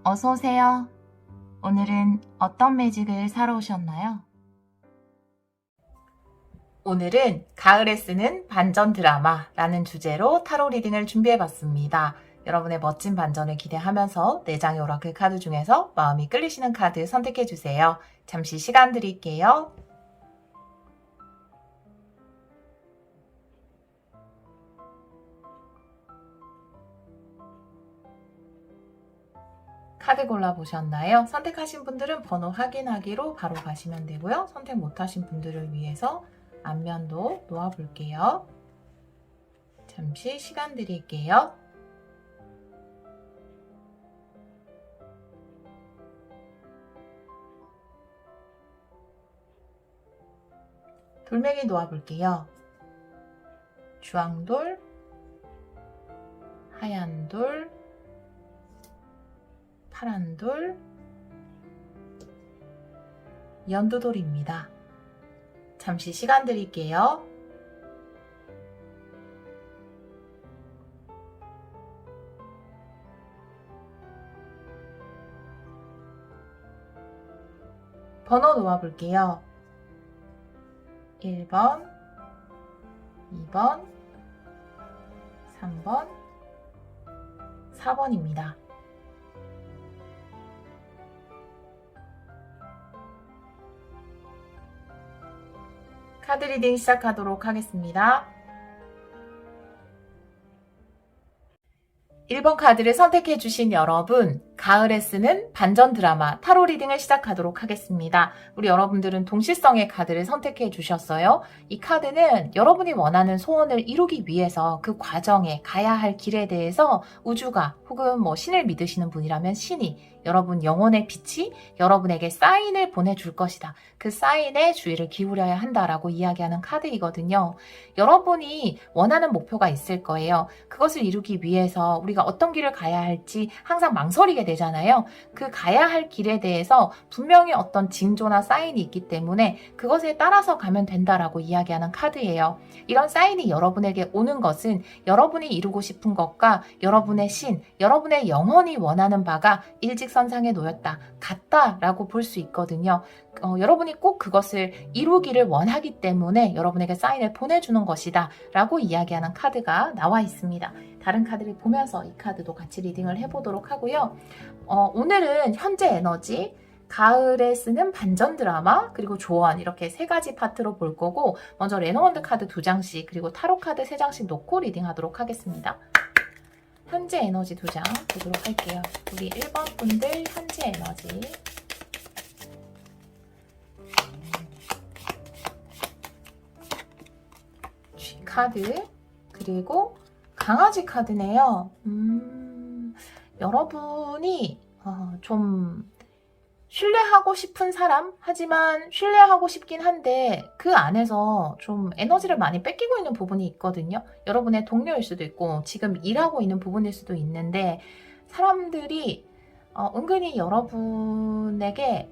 어서 오세요. 오늘은 어떤 매직을 사러 오셨나요? 오늘은 가을에 쓰는 반전 드라마라는 주제로 타로 리딩을 준비해봤습니다. 여러분의 멋진 반전을 기대하면서 4장의 오라클 카드 중에서 마음이 끌리시는 카드 선택해주세요. 잠시 시간 드릴게요. 카드 골라보셨나요? 선택하신 분들은 번호 확인하기로 바로 가시면 되고요. 선택 못하신 분들을 위해서 앞면도 놓아볼게요. 잠시 시간 드릴게요. 돌멩이 놓아볼게요. 주황돌, 하얀돌, 파란돌, 연두돌입니다. 잠시 시간 드릴게요. 번호 놓아볼게요. 1번, 2번, 3번, 4번입니다. 카드 리딩 시작하도록 하겠습니다. 1번 카드를 선택해주신 여러분, 가을에 쓰는 반전 드라마 타로 리딩을 시작하도록 하겠습니다. 우리 여러분들은 동시성의 카드를 선택해 주셨어요. 이 카드는 여러분이 원하는 소원을 이루기 위해서 그 과정에 가야 할 길에 대해서 우주가 혹은 신을 믿으시는 분이라면 신이 여러분 영혼의 빛이 여러분에게 사인을 보내줄 것이다. 그 사인에 주의를 기울여야 한다라고 이야기하는 카드이거든요. 여러분이 원하는 목표가 있을 거예요. 그것을 이루기 위해서 우리가 어떤 길을 가야 할지 항상 망설이게 되잖아요. 그 가야 할 길에 대해서 분명히 어떤 징조나 사인이 있기 때문에 그것에 따라서 가면 된다라고 이야기하는 카드예요. 이런 사인이 여러분에게 오는 것은 여러분이 이루고 싶은 것과 여러분의 신, 여러분의 영혼이 원하는 바가 일직선상에 놓였다, 같다라고 볼 수 있거든요. 여러분이 꼭 그것을 이루기를 원하기 때문에 여러분에게 사인을 보내주는 것이다 라고 이야기하는 카드가 나와 있습니다. 다른 카드를 보면서 이 카드도 같이 리딩을 해보도록 하고요. 오늘은 현재 에너지, 가을에 쓰는 반전 드라마, 그리고 조언 이렇게 3가지 파트로 볼 거고, 먼저 레노원드 카드 2장씩 그리고 타로 카드 3장씩 놓고 리딩하도록 하겠습니다. 현재 에너지 2장 보도록 할게요. 우리 1번 분들 현재 에너지. G 카드, 그리고 강아지 카드네요. 여러분이 좀 신뢰하고 싶은 사람, 하지만 신뢰하고 싶긴 한데 그 안에서 좀 에너지를 많이 뺏기고 있는 부분이 있거든요. 여러분의 동료일 수도 있고 지금 일하고 있는 부분일 수도 있는데 사람들이 은근히 여러분에게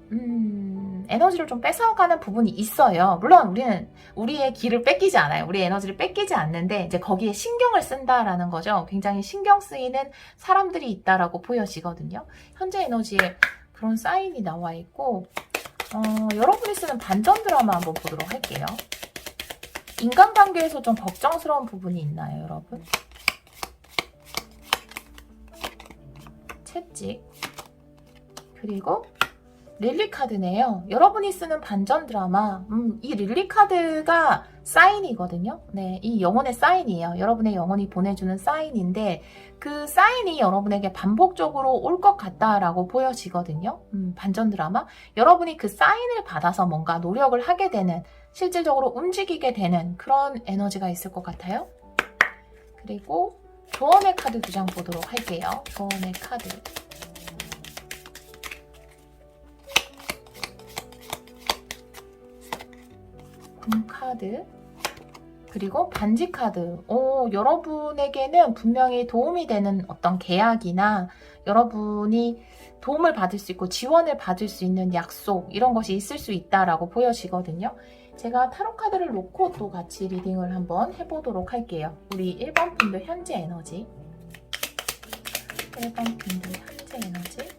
에너지를 좀 뺏어가는 부분이 있어요. 물론 우리는 우리의 기를 뺏기지 않아요. 우리의 에너지를 뺏기지 않는데 이제 거기에 신경을 쓴다라는 거죠. 굉장히 신경 쓰이는 사람들이 있다라고 보여지거든요. 현재 에너지에 그런 사인이 나와 있고, 여러분이 쓰는 반전 드라마 한번 보도록 할게요. 인간관계에서 좀 걱정스러운 부분이 있나요, 여러분? 채찍, 그리고 릴리 카드네요. 여러분이 쓰는 반전 드라마, 이 릴리 카드가 사인이거든요. 네, 이 영혼의 사인이에요. 여러분의 영혼이 보내주는 사인인데 그 사인이 여러분에게 반복적으로 올 것 같다라고 보여지거든요. 반전 드라마. 여러분이 그 사인을 받아서 뭔가 노력을 하게 되는, 실질적으로 움직이게 되는 그런 에너지가 있을 것 같아요. 그리고 조언의 카드 2장 보도록 할게요. 조언의 카드. 카드, 그리고 반지 카드. 여러분에게는 분명히 도움이 되는 어떤 계약이나 여러분이 도움을 받을 수 있고 지원을 받을 수 있는 약속, 이런 것이 있을 수 있다라고 보여지거든요. 제가 타로 카드를 놓고 또 같이 리딩을 한번 해보도록 할게요. 우리 1번 분들 현재 에너지. 1번 분들 현재 에너지.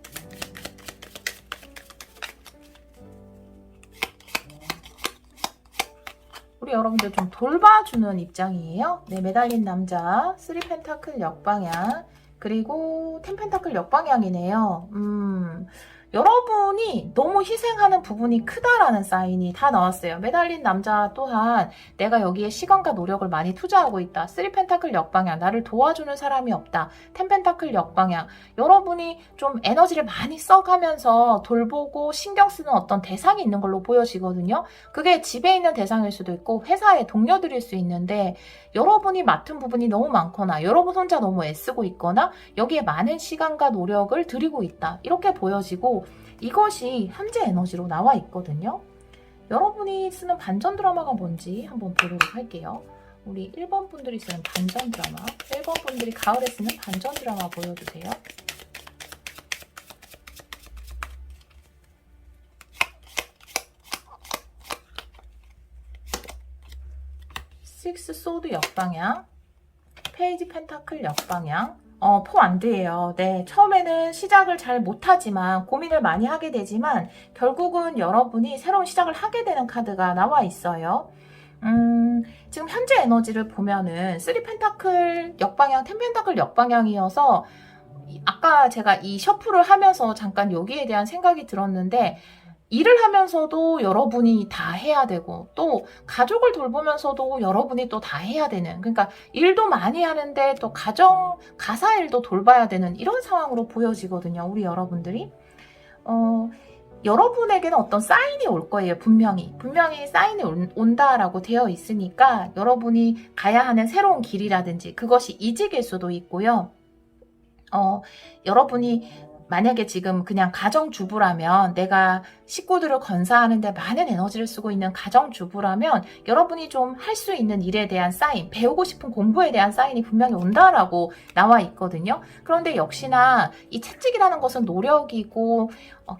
우리 여러분들 좀 돌봐주는 입장이에요. 네, 매달린 남자, 3 펜타클 역방향, 그리고 10 펜타클 역방향이네요. 여러분이 너무 희생하는 부분이 크다라는 사인이 다 나왔어요. 매달린 남자 또한 내가 여기에 시간과 노력을 많이 투자하고 있다. 3 펜타클 역방향, 나를 도와주는 사람이 없다. 10 펜타클 역방향, 여러분이 좀 에너지를 많이 써가면서 돌보고 신경 쓰는 어떤 대상이 있는 걸로 보여지거든요. 그게 집에 있는 대상일 수도 있고 회사의 동료들일 수 있는데, 여러분이 맡은 부분이 너무 많거나 여러분 혼자 너무 애쓰고 있거나 여기에 많은 시간과 노력을 들이고 있다, 이렇게 보여지고 이것이 현재 에너지로 나와 있거든요. 여러분이 쓰는 반전 드라마가 뭔지 한번 보도록 할게요. 우리 1번 분들이 쓰는 반전 드라마, 1번 분들이 가을에 쓰는 반전 드라마 보여주세요. 식스 소드 역방향, 페이지 펜타클 역방향, 포 안돼요. 네, 처음에는 시작을 잘 못하지만 고민을 많이 하게 되지만 결국은 여러분이 새로운 시작을 하게 되는 카드가 나와 있어요. 지금 현재 에너지를 보면은 3 펜타클 역방향, 10 펜타클 역방향이어서 아까 제가 이 셔플을 하면서 잠깐 여기에 대한 생각이 들었는데, 일을 하면서도 여러분이 다 해야 되고 또 가족을 돌보면서도 여러분이 또 다 해야 되는, 그러니까 일도 많이 하는데 또 가사 일도 돌봐야 되는 이런 상황으로 보여지거든요. 우리 여러분들이 여러분에게는 어떤 사인이 올 거예요. 분명히 사인이 온다라고 되어 있으니까 여러분이 가야 하는 새로운 길이라든지 그것이 이직일 수도 있고요. 여러분이 만약에 지금 그냥 가정주부라면, 내가 식구들을 건사하는데 많은 에너지를 쓰고 있는 가정주부라면 여러분이 좀 할 수 있는 일에 대한 사인, 배우고 싶은 공부에 대한 사인이 분명히 온다라고 나와 있거든요. 그런데 역시나 이 채찍이라는 것은 노력이고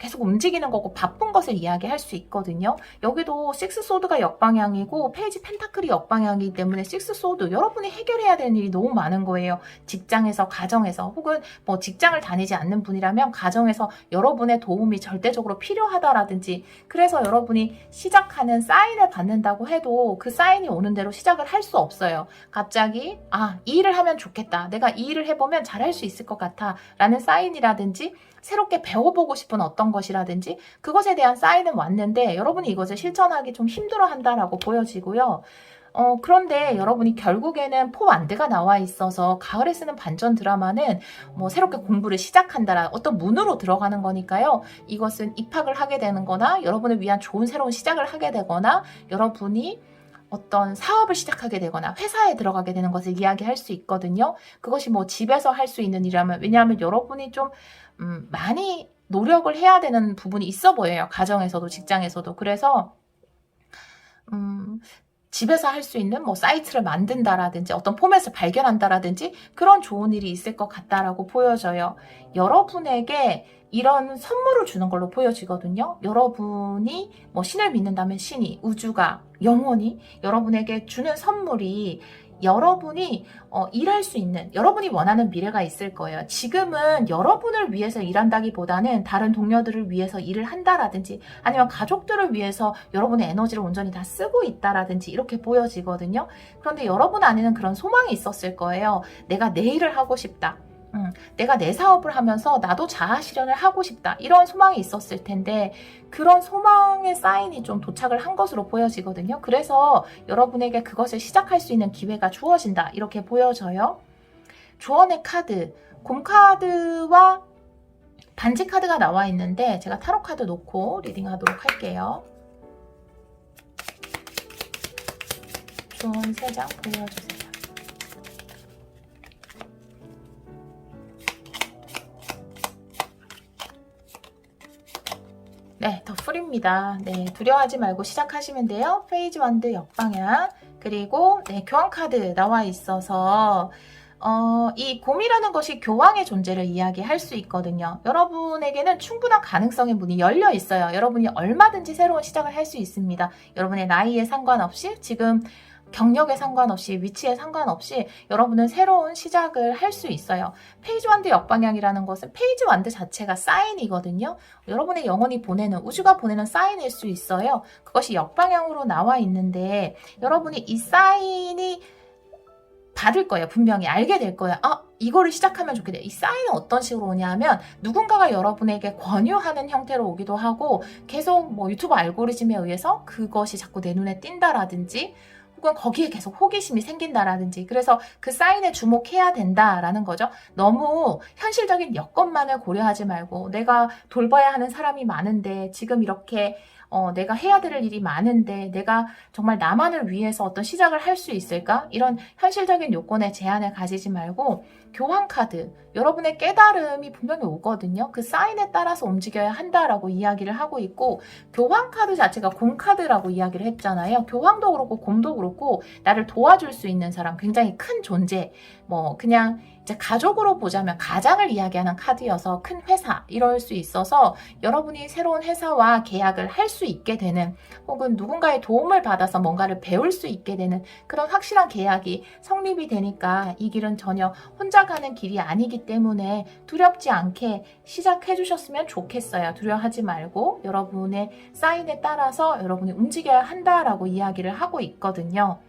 계속 움직이는 거고 바쁜 것을 이야기할 수 있거든요. 여기도 식스 소드가 역방향이고 페이지 펜타클이 역방향이기 때문에 식스 소드, 여러분이 해결해야 되는 일이 너무 많은 거예요. 직장에서, 가정에서, 혹은 뭐 직장을 다니지 않는 분이라면 가정에서 여러분의 도움이 절대적으로 필요하다라든지, 그래서 여러분이 시작하는 사인을 받는다고 해도 그 사인이 오는 대로 시작을 할 수 없어요. 갑자기 이 일을 하면 좋겠다, 내가 이 일을 해보면 잘할 수 있을 것 같아 라는 사인이라든지, 새롭게 배워보고 싶은 어떤 것이라든지 그것에 대한 사인은 왔는데 여러분이 이것을 실천하기 좀 힘들어한다라고 보여지고요. 그런데 여러분이 결국에는 포완드가 나와 있어서 가을에 쓰는 반전 드라마는 뭐 새롭게 공부를 시작한다라 어떤 문으로 들어가는 거니까요. 이것은 입학을 하게 되는 거나 여러분을 위한 좋은 새로운 시작을 하게 되거나 여러분이 어떤 사업을 시작하게 되거나 회사에 들어가게 되는 것을 이야기할 수 있거든요. 그것이 뭐 집에서 할 수 있는 일이라면, 왜냐하면 여러분이 좀 많이 노력을 해야 되는 부분이 있어 보여요. 가정에서도 직장에서도. 그래서 집에서 할 수 있는 뭐 사이트를 만든다라든지 어떤 포맷을 발견한다라든지 그런 좋은 일이 있을 것 같다라고 보여져요. 여러분에게 이런 선물을 주는 걸로 보여지거든요. 여러분이 뭐 신을 믿는다면 신이, 우주가, 영혼이 여러분에게 주는 선물이 여러분이 일할 수 있는, 여러분이 원하는 미래가 있을 거예요. 지금은 여러분을 위해서 일한다기보다는 다른 동료들을 위해서 일을 한다라든지 아니면 가족들을 위해서 여러분의 에너지를 온전히 다 쓰고 있다라든지 이렇게 보여지거든요. 그런데 여러분 안에는 그런 소망이 있었을 거예요. 내가 내 일을 하고 싶다. 내가 내 사업을 하면서 나도 자아 실현을 하고 싶다, 이런 소망이 있었을 텐데 그런 소망의 사인이 좀 도착을 한 것으로 보여지거든요. 그래서 여러분에게 그것을 시작할 수 있는 기회가 주어진다, 이렇게 보여져요. 조언의 카드, 곰 카드와 반지 카드가 나와 있는데 제가 타로 카드 놓고 리딩하도록 할게요. 조언 3장 보여주세요. 네, 더 풀입니다. 네, 두려워하지 말고 시작하시면 돼요. 페이지 완드 역방향, 그리고 교황 카드 나와 있어서 이 곰이라는 것이 교황의 존재를 이야기할 수 있거든요. 여러분에게는 충분한 가능성의 문이 열려 있어요. 여러분이 얼마든지 새로운 시작을 할 수 있습니다. 여러분의 나이에 상관없이 지금 경력에 상관없이 위치에 상관없이 여러분은 새로운 시작을 할 수 있어요. 페이지 완드 역방향이라는 것은 페이지 완드 자체가 사인이거든요. 여러분의 영혼이 보내는 우주가 보내는 사인일 수 있어요. 그것이 역방향으로 나와 있는데 여러분이 이 사인이 받을 거예요. 분명히 알게 될 거예요. 아, 이거를 시작하면 좋겠다. 이 사인은 어떤 식으로 오냐면 누군가가 여러분에게 권유하는 형태로 오기도 하고 계속 뭐 유튜브 알고리즘에 의해서 그것이 자꾸 내 눈에 띈다라든지 혹은 거기에 계속 호기심이 생긴다라든지 그래서 그 사인에 주목해야 된다라는 거죠. 너무 현실적인 여건만을 고려하지 말고 내가 돌봐야 하는 사람이 많은데 지금 이렇게 내가 해야 될 일이 많은데 내가 정말 나만을 위해서 어떤 시작을 할 수 있을까? 이런 현실적인 요건에 제한을 가지지 말고 교환 카드, 여러분의 깨달음이 분명히 오거든요. 그 사인에 따라서 움직여야 한다라고 이야기를 하고 있고 교환 카드 자체가 곰 카드라고 이야기를 했잖아요. 교황도 그렇고 곰도 그렇고 나를 도와줄 수 있는 사람, 굉장히 큰 존재, 뭐 그냥 이제 가족으로 보자면 가장을 이야기하는 카드여서 큰 회사 이럴 수 있어서 여러분이 새로운 회사와 계약을 할 수 있게 되는 혹은 누군가의 도움을 받아서 뭔가를 배울 수 있게 되는 그런 확실한 계약이 성립이 되니까 이 길은 전혀 혼자 가는 길이 아니기 때문에 두렵지 않게 시작해 주셨으면 좋겠어요. 두려워하지 말고 여러분의 사인에 따라서 여러분이 움직여야 한다라고 이야기를 하고 있거든요.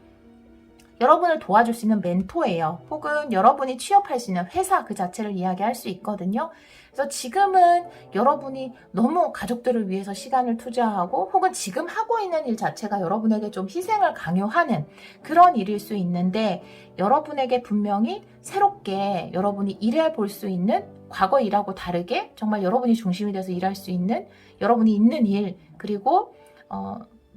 여러분을 도와줄 수 있는 멘토예요. 혹은 여러분이 취업할 수 있는 회사 그 자체를 이야기할 수 있거든요. 그래서 지금은 여러분이 너무 가족들을 위해서 시간을 투자하고 혹은 지금 하고 있는 일 자체가 여러분에게 좀 희생을 강요하는 그런 일일 수 있는데 여러분에게 분명히 새롭게 여러분이 일해 볼 수 있는 과거 일하고 다르게 정말 여러분이 중심이 돼서 일할 수 있는 여러분이 있는 일 그리고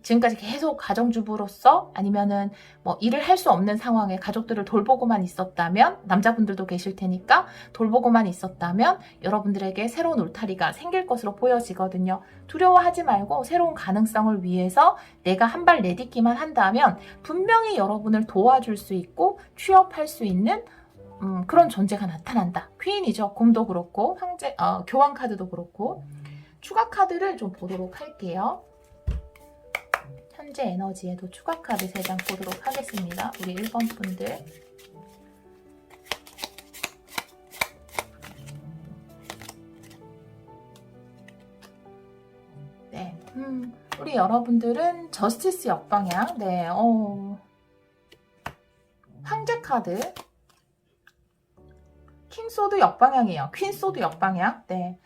지금까지 계속 가정주부로서 아니면은 뭐 일을 할 수 없는 상황에 가족들을 돌보고만 있었다면 남자분들도 계실 테니까 돌보고만 있었다면 여러분들에게 새로운 울타리가 생길 것으로 보여지거든요. 두려워하지 말고 새로운 가능성을 위해서 내가 한 발 내딛기만 한다면 분명히 여러분을 도와줄 수 있고 취업할 수 있는 그런 존재가 나타난다. 퀸이죠. 곰도 그렇고 교환 카드도 그렇고 추가 카드를 좀 보도록 할게요. 현재 에너지에도 추가 카드 3장 보도록 하겠습니다. 우리 1번 분들. 네. 우리 여러분들은 저스티스 역방향. 네. 황제 카드. 킹소드 역방향이에요. 퀸소드 역방향. 네.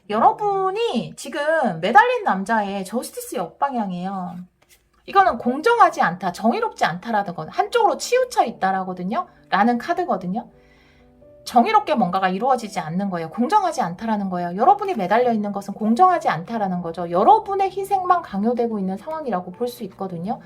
여러분이 지금 매달린 남자의 저스티스 역방향이에요. 이거는 공정하지 않다, 정의롭지 않다라는 건 한쪽으로 치우쳐 있다라거든요. 라는 카드거든요. 정의롭게 뭔가가 이루어지지 않는 거예요. 공정하지 않다라는 거예요. 여러분이 매달려 있는 것은 공정하지 않다라는 거죠. 여러분의 희생만 강요되고 있는 상황이라고 볼 수 있거든요.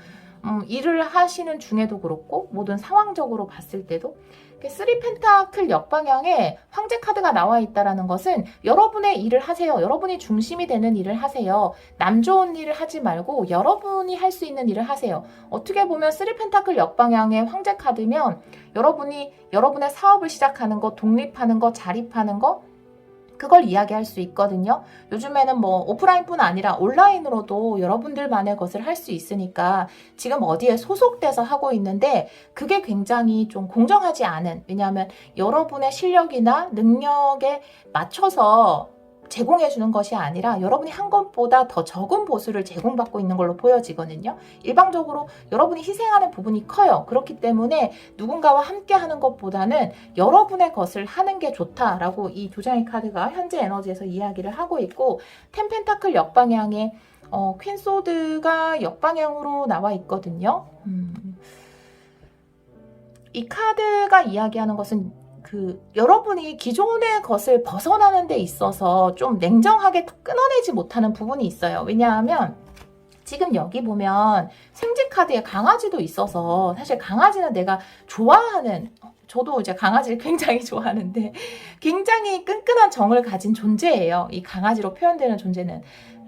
일을 하시는 중에도 그렇고 모든 상황적으로 봤을 때도 3펜타클 역방향에 황제 카드가 나와 있다는 것은 여러분의 일을 하세요. 여러분이 중심이 되는 일을 하세요. 남 좋은 일을 하지 말고 여러분이 할 수 있는 일을 하세요. 어떻게 보면 3펜타클 역방향의 황제 카드면 여러분이 여러분의 사업을 시작하는 것, 독립하는 것, 자립하는 것 그걸 이야기할 수 있거든요. 요즘에는 뭐 오프라인뿐 아니라 온라인으로도 여러분들만의 것을 할 수 있으니까 지금 어디에 소속돼서 하고 있는데 그게 굉장히 좀 공정하지 않은 왜냐하면 여러분의 실력이나 능력에 맞춰서 제공해주는 것이 아니라 여러분이 한 것보다 더 적은 보수를 제공받고 있는 걸로 보여지거든요. 일방적으로 여러분이 희생하는 부분이 커요. 그렇기 때문에 누군가와 함께 하는 것보다는 여러분의 것을 하는 게 좋다라고 이 2장의 카드가 현재 에너지에서 이야기를 하고 있고 텐펜타클 역방향에 퀸소드가 역방향으로 나와 있거든요. 이 카드가 이야기하는 것은 여러분이 기존의 것을 벗어나는 데 있어서 좀 냉정하게 끊어내지 못하는 부분이 있어요. 왜냐하면 지금 여기 보면 생쥐 카드에 강아지도 있어서 사실 강아지는 내가 좋아하는 저도 이제 강아지를 굉장히 좋아하는데 굉장히 끈끈한 정을 가진 존재예요. 이 강아지로 표현되는 존재는.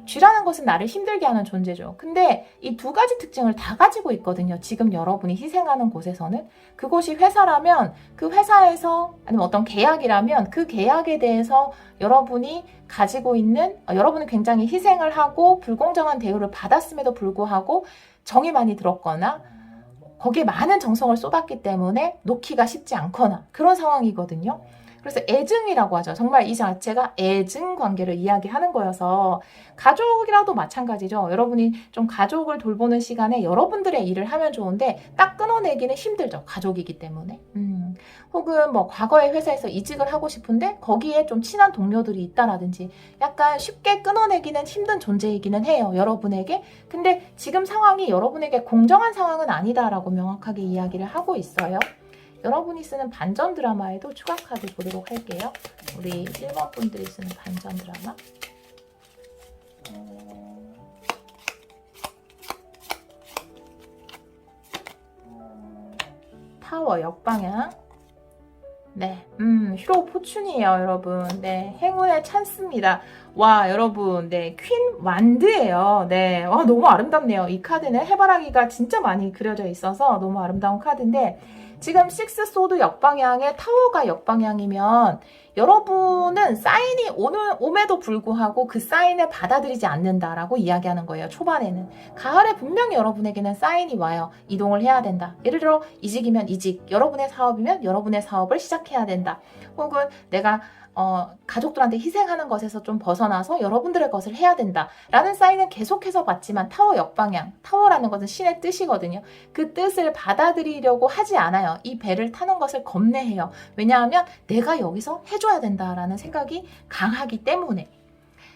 쥐라는 것은 나를 힘들게 하는 존재죠. 근데 이 두 가지 특징을 다 가지고 있거든요. 지금 여러분이 희생하는 곳에서는. 그곳이 회사라면 그 회사에서, 아니면 어떤 계약이라면 그 계약에 대해서 여러분이 가지고 있는, 여러분은 굉장히 희생을 하고 불공정한 대우를 받았음에도 불구하고 정이 많이 들었거나 거기에 많은 정성을 쏟았기 때문에 놓기가 쉽지 않거나 그런 상황이거든요. 그래서 애증이라고 하죠. 정말 이 자체가 애증 관계를 이야기하는 거여서 가족이라도 마찬가지죠. 여러분이 좀 가족을 돌보는 시간에 여러분들의 일을 하면 좋은데 딱 끊어내기는 힘들죠. 가족이기 때문에. 혹은 뭐 과거의 회사에서 이직을 하고 싶은데 거기에 좀 친한 동료들이 있다라든지 약간 쉽게 끊어내기는 힘든 존재이기는 해요. 여러분에게. 근데 지금 상황이 여러분에게 공정한 상황은 아니다라고 명확하게 이야기를 하고 있어요. 여러분이 쓰는 반전 드라마에도 추가 카드 보도록 할게요. 우리 1번 분들이 쓰는 반전 드라마. 타워 역방향. 네, 휴로 포춘이에요, 여러분. 네, 행운의 찬스입니다. 와, 여러분, 네, 퀸 완드예요. 네, 와, 너무 아름답네요. 이 카드는 해바라기가 진짜 많이 그려져 있어서 너무 아름다운 카드인데, 지금 식스 소드 역방향에 타워가 역방향이면 여러분은 사인이 옴에도 불구하고 그 사인을 받아들이지 않는다라고 이야기하는 거예요. 초반에는. 가을에 분명히 여러분에게는 사인이 와요. 이동을 해야 된다. 예를 들어 이직이면 이직, 여러분의 사업이면 여러분의 사업을 시작해야 된다. 혹은 내가 가족들한테 희생하는 것에서 좀 벗어나서 여러분들의 것을 해야 된다 라는 사인은 계속해서 받지만 타워 역방향, 타워라는 것은 신의 뜻이거든요. 그 뜻을 받아들이려고 하지 않아요. 이 배를 타는 것을 겁내해요. 왜냐하면 내가 여기서 해줘야 된다라는 생각이 강하기 때문에.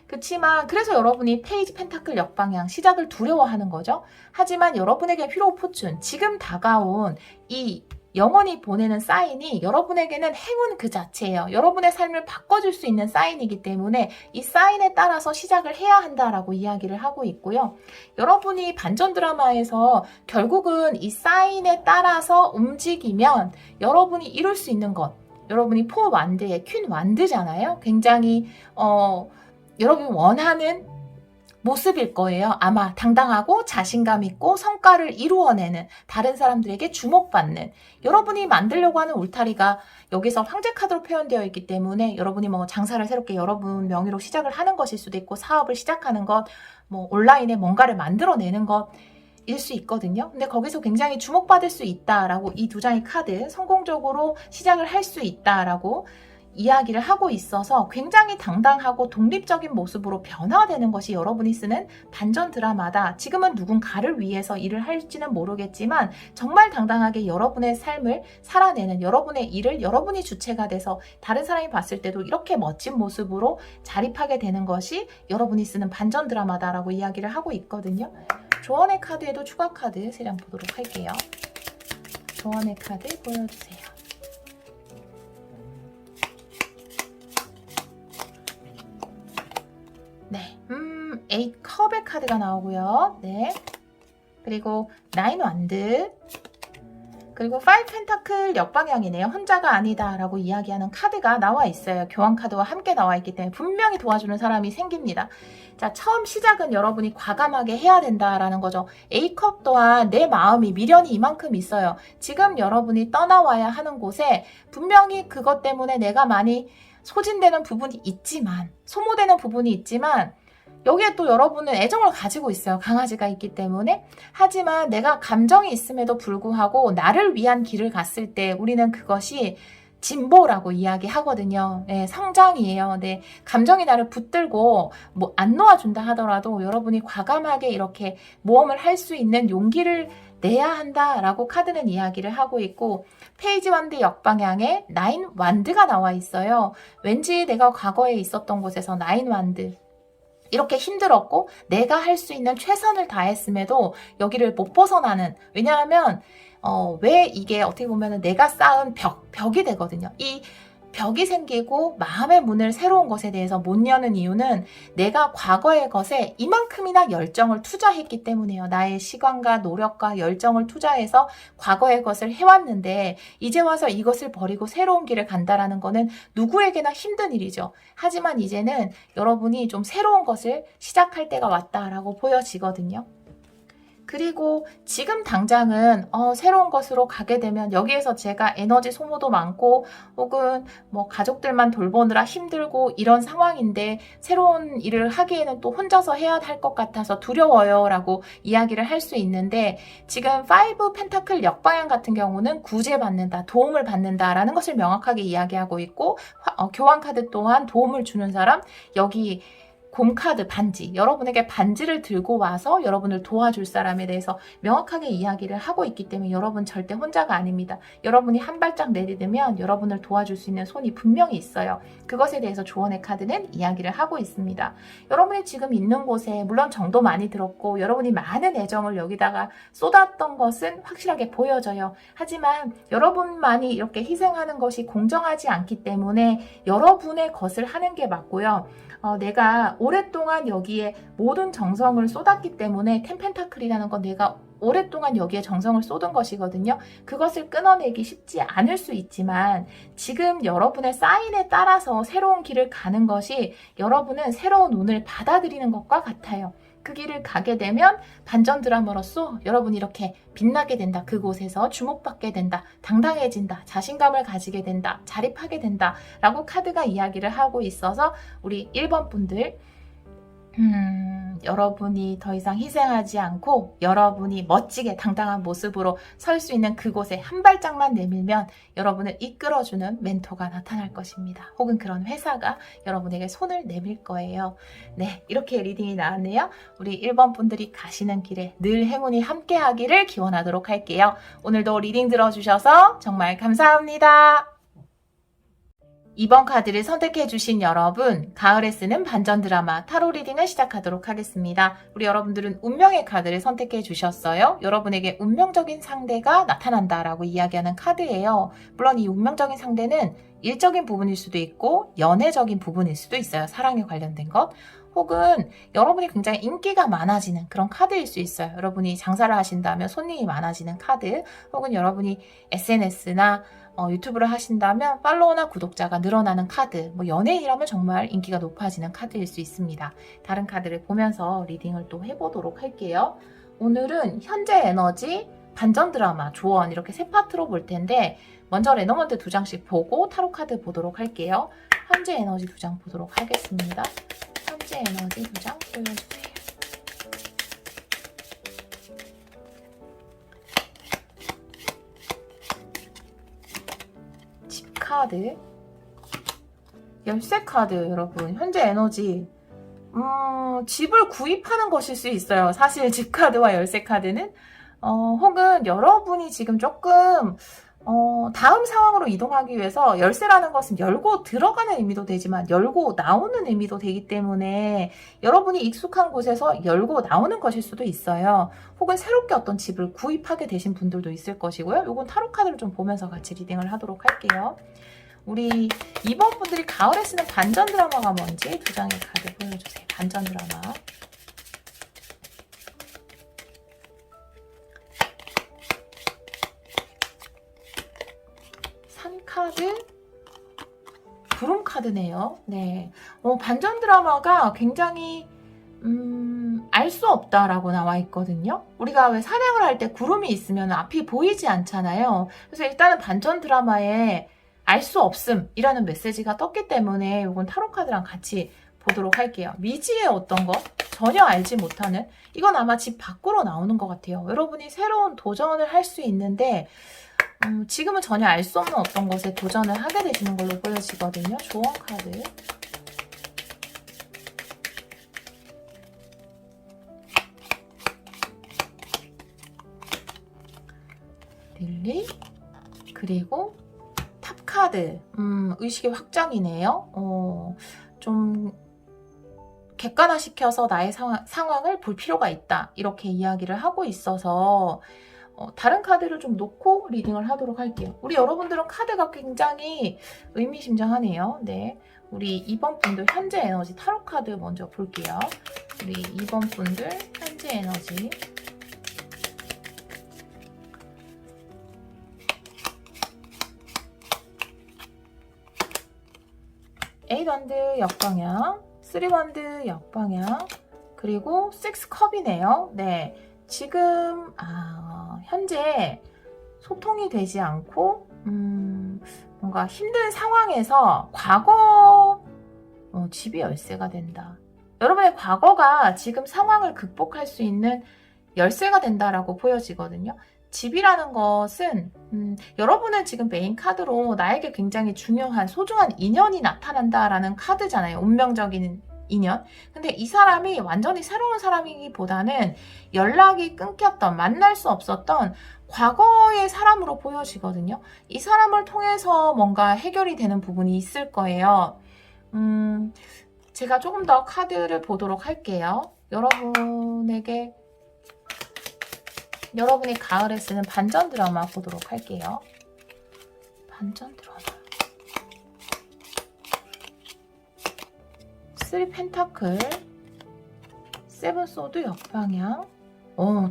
그렇지만 그래서 여러분이 페이지 펜타클 역방향 시작을 두려워하는 거죠. 하지만 여러분에게 휘로 포춘, 지금 다가온 이 영원히 보내는 사인이 여러분에게는 행운 그 자체예요. 여러분의 삶을 바꿔줄 수 있는 사인이기 때문에 이 사인에 따라서 시작을 해야 한다라고 이야기를 하고 있고요. 여러분이 반전 드라마에서 결국은 이 사인에 따라서 움직이면 여러분이 이룰 수 있는 것, 여러분이 포 완드의 퀸 완드잖아요. 굉장히 여러분이 원하는 모습일 거예요. 아마 당당하고 자신감 있고 성과를 이루어내는, 다른 사람들에게 주목받는, 여러분이 만들려고 하는 울타리가 여기서 황제 카드로 표현되어 있기 때문에 여러분이 뭐 장사를 새롭게 여러분 명의로 시작을 하는 것일 수도 있고 사업을 시작하는 것, 뭐 온라인에 뭔가를 만들어내는 것일 수 있거든요. 근데 거기서 굉장히 주목받을 수 있다라고 이 두 장의 카드 성공적으로 시작을 할 수 있다라고 이야기를 하고 있어서 굉장히 당당하고 독립적인 모습으로 변화되는 것이 여러분이 쓰는 반전 드라마다. 지금은 누군가를 위해서 일을 할지는 모르겠지만 정말 당당하게 여러분의 삶을 살아내는, 여러분의 일을 여러분이 주체가 돼서 다른 사람이 봤을 때도 이렇게 멋진 모습으로 자립하게 되는 것이 여러분이 쓰는 반전 드라마다라고 이야기를 하고 있거든요. 조언의 카드에도 추가 카드 3장 보도록 할게요. 조언의 카드 보여주세요. 네, 8 컵의 카드가 나오고요. 네, 그리고 9 완드, 그리고 5 펜타클 역방향이네요. 혼자가 아니다 라고 이야기하는 카드가 나와 있어요. 교환 카드와 함께 나와 있기 때문에 분명히 도와주는 사람이 생깁니다. 자, 처음 시작은 여러분이 과감하게 해야 된다라는 거죠. A컵 또한 내 마음이, 미련이 이만큼 있어요. 지금 여러분이 떠나와야 하는 곳에 분명히 그것 때문에 내가 많이 소진되는 부분이 있지만, 소모되는 부분이 있지만 여기에 또 여러분은 애정을 가지고 있어요. 강아지가 있기 때문에. 하지만 내가 감정이 있음에도 불구하고 나를 위한 길을 갔을 때 우리는 그것이 진보라고 이야기하거든요. 네, 성장이에요. 네, 감정이 나를 붙들고 뭐 안 놓아준다 하더라도 여러분이 과감하게 이렇게 모험을 할 수 있는 용기를 내야 한다라고 카드는 이야기를 하고 있고, 페이지 완드 역방향에 9 완드가 나와 있어요. 왠지 내가 과거에 있었던 곳에서 9 완드, 이렇게 힘들었고 내가 할 수 있는 최선을 다했음에도 여기를 못 벗어나는, 왜냐하면 왜 이게 어떻게 보면 내가 쌓은 벽이 되거든요. 이 벽이 생기고 마음의 문을 새로운 것에 대해서 못 여는 이유는 내가 과거의 것에 이만큼이나 열정을 투자했기 때문이에요. 나의 시간과 노력과 열정을 투자해서 과거의 것을 해왔는데 이제 와서 이것을 버리고 새로운 길을 간다라는 거는 누구에게나 힘든 일이죠. 하지만 이제는 여러분이 좀 새로운 것을 시작할 때가 왔다라고 보여지거든요. 그리고 지금 당장은 새로운 것으로 가게 되면 여기에서 제가 에너지 소모도 많고 혹은 뭐 가족들만 돌보느라 힘들고 이런 상황인데 새로운 일을 하기에는 또 혼자서 해야 할 것 같아서 두려워요 라고 이야기를 할 수 있는데 지금 5 펜타클 역방향 같은 경우는 구제받는다, 도움을 받는다라는 것을 명확하게 이야기하고 있고 교환 카드 또한 도움을 주는 사람, 여기 곰카드 반지, 여러분에게 반지를 들고 와서 여러분을 도와줄 사람에 대해서 명확하게 이야기를 하고 있기 때문에 여러분 절대 혼자가 아닙니다. 여러분이 한 발짝 내딛으면 여러분을 도와줄 수 있는 손이 분명히 있어요. 그것에 대해서 조언의 카드는 이야기를 하고 있습니다. 여러분이 지금 있는 곳에 물론 정도 많이 들었고 여러분이 많은 애정을 여기다가 쏟았던 것은 확실하게 보여져요. 하지만 여러분만이 이렇게 희생하는 것이 공정하지 않기 때문에 여러분의 것을 하는 게 맞고요. 내가 오랫동안 여기에 모든 정성을 쏟았기 때문에 템펜타클이라는 건 내가 오랫동안 여기에 정성을 쏟은 것이거든요. 그것을 끊어내기 쉽지 않을 수 있지만 지금 여러분의 사인에 따라서 새로운 길을 가는 것이 여러분은 새로운 운을 받아들이는 것과 같아요. 그 길을 가게 되면 반전 드라마로서 여러분이 이렇게 빛나게 된다. 그곳에서 주목받게 된다. 당당해진다. 자신감을 가지게 된다. 자립하게 된다. 라고 카드가 이야기를 하고 있어서 우리 1번 분들 여러분이 더 이상 희생하지 않고 여러분이 멋지게 당당한 모습으로 설 수 있는 그곳에 한 발짝만 내밀면 여러분을 이끌어주는 멘토가 나타날 것입니다. 혹은 그런 회사가 여러분에게 손을 내밀 거예요. 네, 이렇게 리딩이 나왔네요. 우리 1번 분들이 가시는 길에 늘 행운이 함께 하기를 기원하도록 할게요. 오늘도 리딩 들어주셔서 정말 감사합니다. 2번 카드를 선택해주신 여러분, 가을에 쓰는 반전 드라마 타로 리딩을 시작하도록 하겠습니다. 우리 여러분들은 운명의 카드를 선택해주셨어요. 여러분에게 운명적인 상대가 나타난다라고 이야기하는 카드예요. 물론 이 운명적인 상대는 일적인 부분일 수도 있고 연애적인 부분일 수도 있어요. 사랑에 관련된 것. 혹은 여러분이 굉장히 인기가 많아지는 그런 카드일 수 있어요. 여러분이 장사를 하신다면 손님이 많아지는 카드, 혹은 여러분이 SNS나 유튜브를 하신다면 팔로워나 구독자가 늘어나는 카드, 뭐 연예인이라면 정말 인기가 높아지는 카드일 수 있습니다. 다른 카드를 보면서 리딩을 또 해보도록 할게요. 오늘은 현재 에너지, 반전 드라마, 조언 이렇게 세 파트로 볼 텐데 먼저 레노먼트 2장씩 보고 타로 카드 보도록 할게요. 현재 에너지 2장 보도록 하겠습니다. 현재 에너지 2장 보여주세요. 카드, 열쇠 카드. 여러분 현재 에너지 집을 구입하는 것일 수 있어요. 사실 집 카드와 열쇠 카드는 혹은 여러분이 지금 조금 다음 상황으로 이동하기 위해서 열쇠라는 것은 열고 들어가는 의미도 되지만 열고 나오는 의미도 되기 때문에 여러분이 익숙한 곳에서 열고 나오는 것일 수도 있어요. 혹은 새롭게 어떤 집을 구입하게 되신 분들도 있을 것이고요. 이건 타로 카드를 좀 보면서 같이 리딩을 하도록 할게요. 우리 2번 분들이 가을에 쓰는 반전 드라마가 뭔지 2장의 카드 보여주세요. 반전 드라마. 카드, 구름 카드네요. 네, 반전 드라마가 굉장히 알 수 없다라고 나와 있거든요. 우리가 왜 사냥을 할 때 구름이 있으면 앞이 보이지 않잖아요. 그래서 일단은 반전 드라마에 알 수 없음이라는 메시지가 떴기 때문에 이건 타로 카드랑 같이 보도록 할게요. 미지의 어떤 것, 전혀 알지 못하는, 이건 아마 집 밖으로 나오는 것 같아요. 여러분이 새로운 도전을 할 수 있는데 지금은 전혀 알 수 없는 어떤 것에 도전을 하게 되시는 걸로 보여지거든요. 조언 카드. 릴리. 그리고 탑 카드. 의식의 확장이네요. 좀 객관화시켜서 나의 상황을 볼 필요가 있다. 이렇게 이야기를 하고 있어서 다른 카드를 좀 놓고 리딩을 하도록 할게요. 우리 여러분들은 카드가 굉장히 의미심장하네요. 네, 우리 2번 분들 현재 에너지 타로 카드 먼저 볼게요. 우리 2번 분들 현재 에너지. 에이반드 역방향, 3반드 역방향, 그리고 6컵이네요. 네, 지금 현재 소통이 되지 않고 뭔가 힘든 상황에서 과거 집이 열쇠가 된다. 여러분의 과거가 지금 상황을 극복할 수 있는 열쇠가 된다라고 보여지거든요. 집이라는 것은 여러분은 지금 메인 카드로 나에게 굉장히 중요한 소중한 인연이 나타난다라는 카드잖아요. 운명적인 인연. 근데 이 사람이 완전히 새로운 사람이기보다는 연락이 끊겼던, 만날 수 없었던 과거의 사람으로 보여지거든요. 이 사람을 통해서 뭔가 해결이 되는 부분이 있을 거예요. 제가 조금 더 카드를 보도록 할게요. 여러분이 가을에 쓰는 반전 드라마 보도록 할게요. 반전 드라마. 3 펜타클, 7 소드 역방향.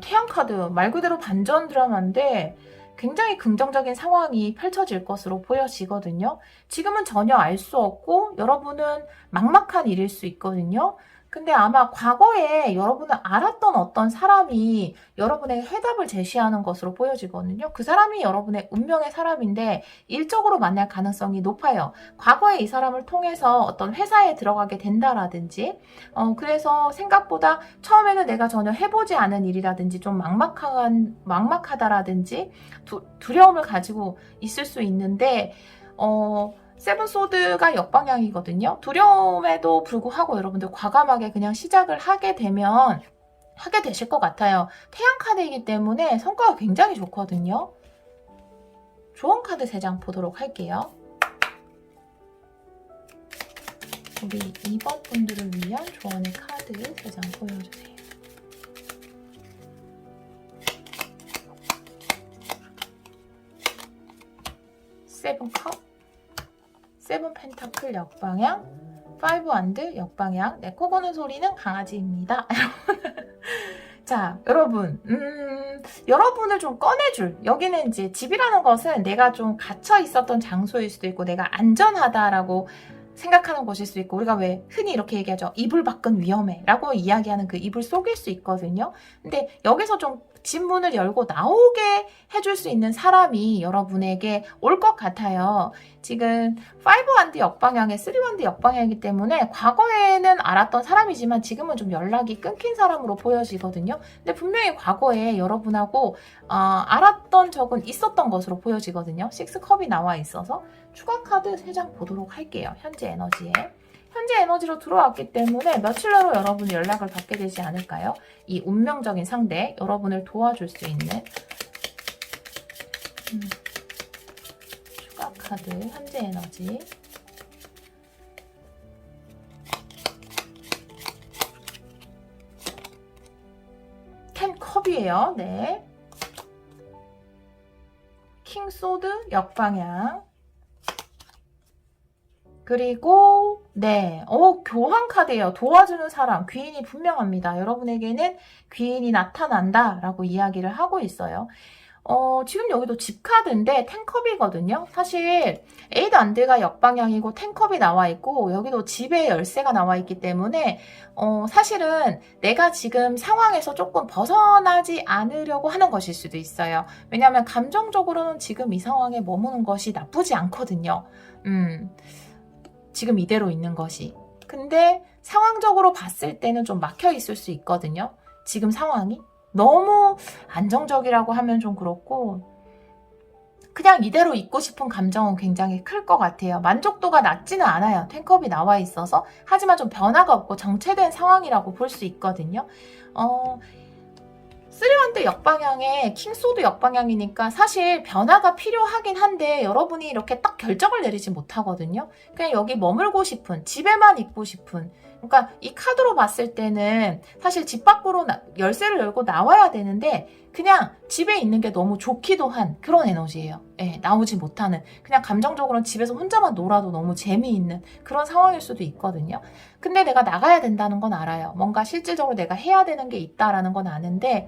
태양 카드. 말 그대로 반전 드라마인데 굉장히 긍정적인 상황이 펼쳐질 것으로 보여지거든요. 지금은 전혀 알 수 없고 여러분은 막막한 일일 수 있거든요. 근데 아마 과거에 여러분은 알았던 어떤 사람이 여러분에게 해답을 제시하는 것으로 보여지거든요. 그 사람이 여러분의 운명의 사람인데 일적으로 만날 가능성이 높아요. 과거에 이 사람을 통해서 어떤 회사에 들어가게 된다라든지 그래서 생각보다 처음에는 내가 전혀 해보지 않은 일이라든지 좀 막막하다라든지 두려움을 가지고 있을 수 있는데 세븐 소드가 역방향이거든요. 두려움에도 불구하고 여러분들 과감하게 그냥 시작을 하게 되실 것 같아요. 태양 카드이기 때문에 성과가 굉장히 좋거든요. 조언 카드 3장 보도록 할게요. 우리 2번 분들을 위한 조언의 카드 3장 보여주세요. 세븐 컵, 7 펜타클 역방향, 5 완드 역방향. 네, 코 고는 소리는 강아지입니다. 자, 여러분을 좀 꺼내줄, 여기는 이제 집이라는 것은 내가 좀 갇혀 있었던 장소일 수도 있고 내가 안전하다라고 생각하는 것일 수도 있고, 우리가 왜 흔히 이렇게 얘기하죠. 이불 밖은 위험해 라고 이야기하는 그 이불 속일 수 있거든요. 근데 여기서 좀 집 문을 열고 나오게 해줄 수 있는 사람이 여러분에게 올 것 같아요. 지금 5 완드 역방향에 3 완드 역방향이기 때문에 과거에는 알았던 사람이지만 지금은 좀 연락이 끊긴 사람으로 보여지거든요. 근데 분명히 과거에 여러분하고 알았던 적은 있었던 것으로 보여지거든요. 6컵이 나와 있어서 추가 카드 3장 보도록 할게요. 현재 에너지에. 현재 에너지로 들어왔기 때문에 며칠 내로 여러분 연락을 받게 되지 않을까요? 이 운명적인 상대, 여러분을 도와줄 수 있는 추가 카드, 현재 에너지. 캔 컵이에요. 네. 킹 소드 역방향. 그리고 네, 교환 카드예요. 도와주는 사람, 귀인이 분명합니다. 여러분에게는 귀인이 나타난다라고 이야기를 하고 있어요. 지금 여기도 집 카드인데 텐컵이거든요. 사실 에이드 안드가 역방향이고 텐컵이 나와 있고 여기도 집의 열쇠가 나와 있기 때문에 사실은 내가 지금 상황에서 조금 벗어나지 않으려고 하는 것일 수도 있어요. 왜냐하면 감정적으로는 지금 이 상황에 머무는 것이 나쁘지 않거든요. 지금 이대로 있는 것이. 근데 상황적으로 봤을 때는 좀 막혀 있을 수 있거든요. 지금 상황이. 너무 안정적이라고 하면 좀 그렇고 그냥 이대로 있고 싶은 감정은 굉장히 클 것 같아요. 만족도가 낮지는 않아요. 텐컵이 나와 있어서. 하지만 좀 변화가 없고 정체된 상황이라고 볼 수 있거든요. 3완드 역방향에 킹소드 역방향이니까 사실 변화가 필요하긴 한데 여러분이 이렇게 딱 결정을 내리지 못하거든요. 그냥 여기 머물고 싶은, 집에만 있고 싶은. 그러니까 이 카드로 봤을 때는 사실 집 밖으로 열쇠를 열고 나와야 되는데 그냥 집에 있는 게 너무 좋기도 한 그런 에너지예요. 예, 나오지 못하는, 그냥 감정적으로는 집에서 혼자만 놀아도 너무 재미있는 그런 상황일 수도 있거든요. 근데 내가 나가야 된다는 건 알아요. 뭔가 실질적으로 내가 해야 되는 게 있다라는 건 아는데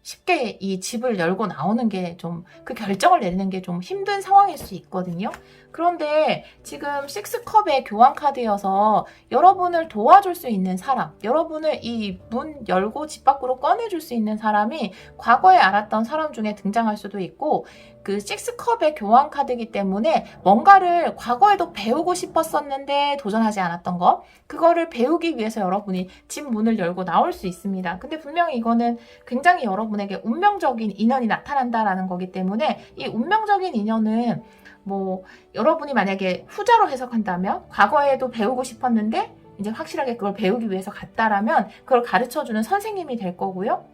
쉽게 이 집을 열고 나오는 게 좀, 그 결정을 내리는 게 좀 힘든 상황일 수 있거든요. 그런데 지금 식스컵의 교환 카드여서 여러분을 도와줄 수 있는 사람, 여러분을 이 문 열고 집 밖으로 꺼내줄 수 있는 사람이 과거에 알았던 사람 중에 등장할 수도 있고, 그 식스컵의 교환 카드이기 때문에 뭔가를 과거에도 배우고 싶었었는데 도전하지 않았던 거, 그거를 배우기 위해서 여러분이 집 문을 열고 나올 수 있습니다. 근데 분명히 이거는 굉장히 여러분에게 운명적인 인연이 나타난다라는 거기 때문에, 이 운명적인 인연은 뭐 여러분이 만약에 후자로 해석한다면 과거에도 배우고 싶었는데 이제 확실하게 그걸 배우기 위해서 갔다라면 그걸 가르쳐주는 선생님이 될 거고요.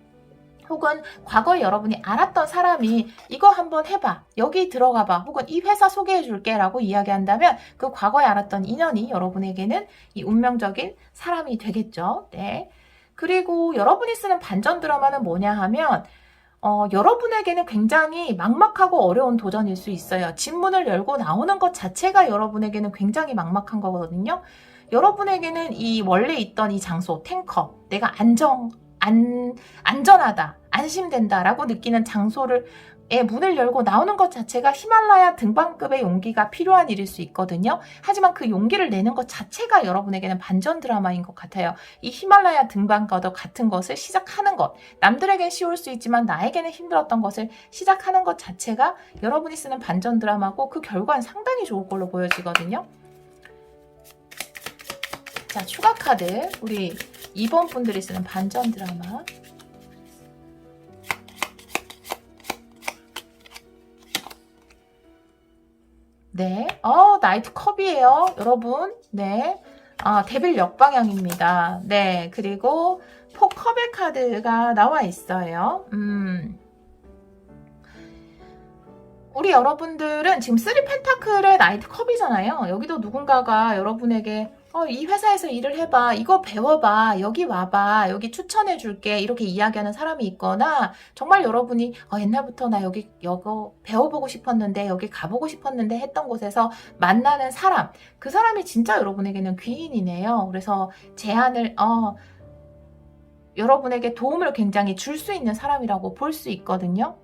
혹은 과거에 여러분이 알았던 사람이 이거 한번 해봐, 여기 들어가봐, 혹은 이 회사 소개해줄게 라고 이야기한다면 그 과거에 알았던 인연이 여러분에게는 이 운명적인 사람이 되겠죠. 네. 그리고 여러분이 쓰는 반전 드라마는 뭐냐 하면 여러분에게는 굉장히 막막하고 어려운 도전일 수 있어요. 집 문을 열고 나오는 것 자체가 여러분에게는 굉장히 막막한 거거든요. 여러분에게는 이 원래 있던 이 장소, 탱커, 내가 안전하다, 안심된다라고 느끼는 장소를 문을 열고 나오는 것 자체가 히말라야 등반급의 용기가 필요한 일일 수 있거든요. 하지만 그 용기를 내는 것 자체가 여러분에게는 반전 드라마인 것 같아요. 이 히말라야 등반과도 같은 것을 시작하는 것, 남들에겐 쉬울 수 있지만 나에게는 힘들었던 것을 시작하는 것 자체가 여러분이 쓰는 반전 드라마고, 그 결과는 상당히 좋을 걸로 보여지거든요. 자, 추가 카드, 우리 2번 분들이 쓰는 반전 드라마. 네, 나이트 컵이에요, 여러분. 네, 데빌 역방향입니다. 네, 그리고 포컵의 카드가 나와 있어요. 우리 여러분들은 지금 3 펜타클의 나이트 컵이잖아요. 여기도 누군가가 여러분에게 이 회사에서 일을 해봐, 이거 배워봐, 여기 와봐, 여기 추천해줄게, 이렇게 이야기하는 사람이 있거나, 정말 여러분이 옛날부터 나 여기 배워보고 싶었는데, 여기 가보고 싶었는데 했던 곳에서 만나는 사람, 그 사람이 진짜 여러분에게는 귀인이네요. 그래서 제안을 여러분에게 도움을 굉장히 줄 수 있는 사람이라고 볼 수 있거든요.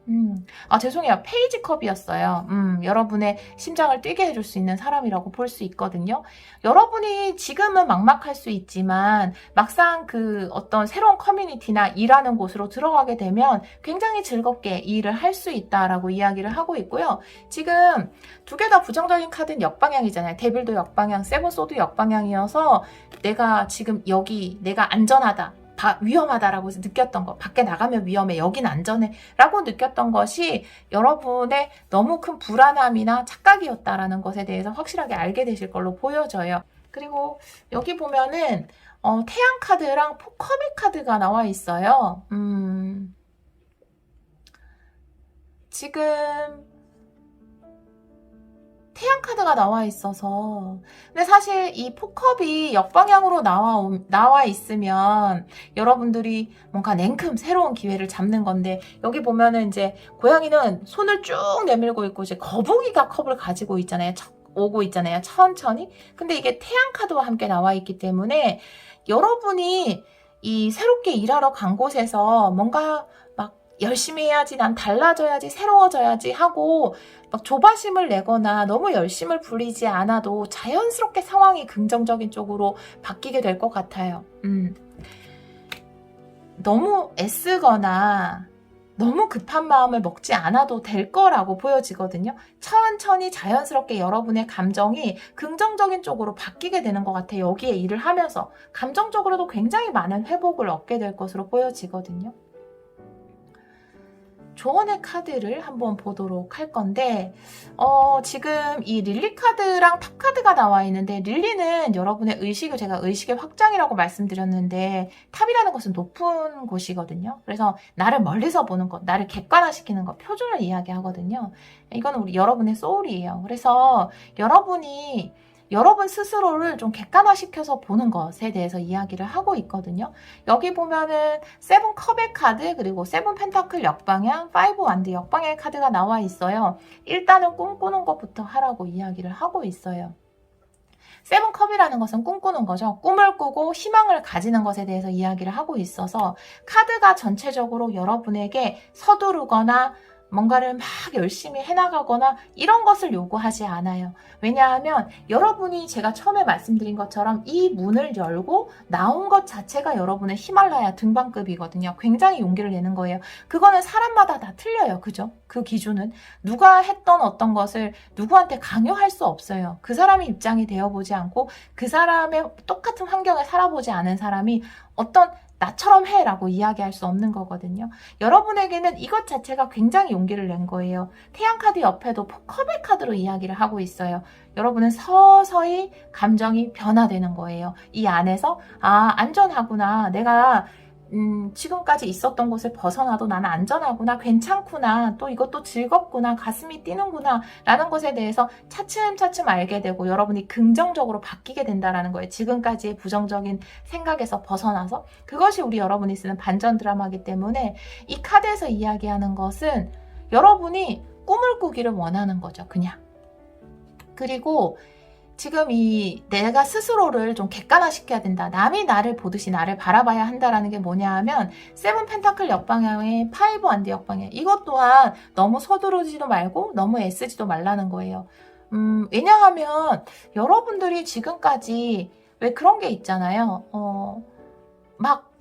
죄송해요. 페이지 컵이었어요. 여러분의 심장을 뛰게 해줄 수 있는 사람이라고 볼 수 있거든요. 여러분이 지금은 막막할 수 있지만 막상 그 어떤 새로운 커뮤니티나 일하는 곳으로 들어가게 되면 굉장히 즐겁게 일을 할 수 있다라고 이야기를 하고 있고요. 지금 두 개 다 부정적인 카드는 역방향이잖아요. 데빌도 역방향, 세븐소드 역방향이어서 내가 지금 여기 내가 안전하다, 위험하다라고 느꼈던 것, 밖에 나가면 위험해, 여긴 안전해 라고 느꼈던 것이 여러분의 너무 큰 불안함이나 착각이었다라는 것에 대해서 확실하게 알게 되실 걸로 보여져요. 그리고 여기 보면은 태양 카드랑 포커미 카드가 나와 있어요. 지금 태양 카드가 나와 있어서, 근데 사실 이 포컵이 역방향으로 나와 있으면 여러분들이 뭔가 냉큼 새로운 기회를 잡는 건데, 여기 보면은 이제 고양이는 손을 쭉 내밀고 있고 이제 거북이가 컵을 가지고 있잖아요. 오고 있잖아요. 천천히. 근데 이게 태양 카드와 함께 나와 있기 때문에 여러분이 이 새롭게 일하러 간 곳에서 뭔가 막 열심히 해야지, 난 달라져야지, 새로워져야지 하고 막 조바심을 내거나 너무 열심을 부리지 않아도 자연스럽게 상황이 긍정적인 쪽으로 바뀌게 될 것 같아요. 너무 애쓰거나 너무 급한 마음을 먹지 않아도 될 거라고 보여지거든요. 천천히 자연스럽게 여러분의 감정이 긍정적인 쪽으로 바뀌게 되는 것 같아요. 여기에 일을 하면서 감정적으로도 굉장히 많은 회복을 얻게 될 것으로 보여지거든요. 조언의 카드를 한번 보도록 할 건데, 지금 이 릴리 카드랑 탑 카드가 나와 있는데, 릴리는 여러분의 의식을, 제가 의식의 확장이라고 말씀드렸는데, 탑이라는 것은 높은 곳이거든요. 그래서 나를 멀리서 보는 것, 나를 객관화시키는 것, 표준을 이야기하거든요. 이건 여러분의 소울이에요. 그래서 여러분이 여러분 스스로를 좀 객관화시켜서 보는 것에 대해서 이야기를 하고 있거든요. 여기 보면은 세븐 컵의 카드, 그리고 세븐 펜타클 역방향, 파이브 완드 역방향의 카드가 나와 있어요. 일단은 꿈꾸는 것부터 하라고 이야기를 하고 있어요. 세븐컵이라는 것은 꿈꾸는 거죠. 꿈을 꾸고 희망을 가지는 것에 대해서 이야기를 하고 있어서 카드가 전체적으로 여러분에게 서두르거나 뭔가를 막 열심히 해나가거나 이런 것을 요구하지 않아요. 왜냐하면 여러분이 제가 처음에 말씀드린 것처럼 이 문을 열고 나온 것 자체가 여러분의 히말라야 등반급이거든요. 굉장히 용기를 내는 거예요. 그거는 사람마다 다 틀려요. 그죠? 그 기준은. 누가 했던 어떤 것을 누구한테 강요할 수 없어요. 그 사람의 입장이 되어보지 않고 그 사람의 똑같은 환경에 살아보지 않은 사람이 어떤 나처럼 해라고 이야기할 수 없는 거거든요. 여러분에게는 이것 자체가 굉장히 용기를 낸 거예요. 태양카드 옆에도 컵의 카드로 이야기를 하고 있어요. 여러분은 서서히 감정이 변화되는 거예요. 이 안에서 안전하구나. 내가 지금까지 있었던 곳을 벗어나도 나는 안전하구나, 괜찮구나, 또 이것도 즐겁구나, 가슴이 뛰는구나 라는 것에 대해서 차츰차츰 알게 되고 여러분이 긍정적으로 바뀌게 된다는 거예요. 지금까지의 부정적인 생각에서 벗어나서. 그것이 우리 여러분이 쓰는 반전 드라마이기 때문에 이 카드에서 이야기하는 것은 여러분이 꿈을 꾸기를 원하는 거죠. 그냥. 그리고 지금 내가 스스로를 좀 객관화시켜야 된다. 남이 나를 보듯이 나를 바라봐야 한다라는 게 뭐냐 하면 세븐 펜타클 역방향의 파이브 완드 역방향, 이것 또한 너무 서두르지도 말고 너무 애쓰지도 말라는 거예요. 왜냐하면 여러분들이 지금까지 왜 그런 게 있잖아요. 막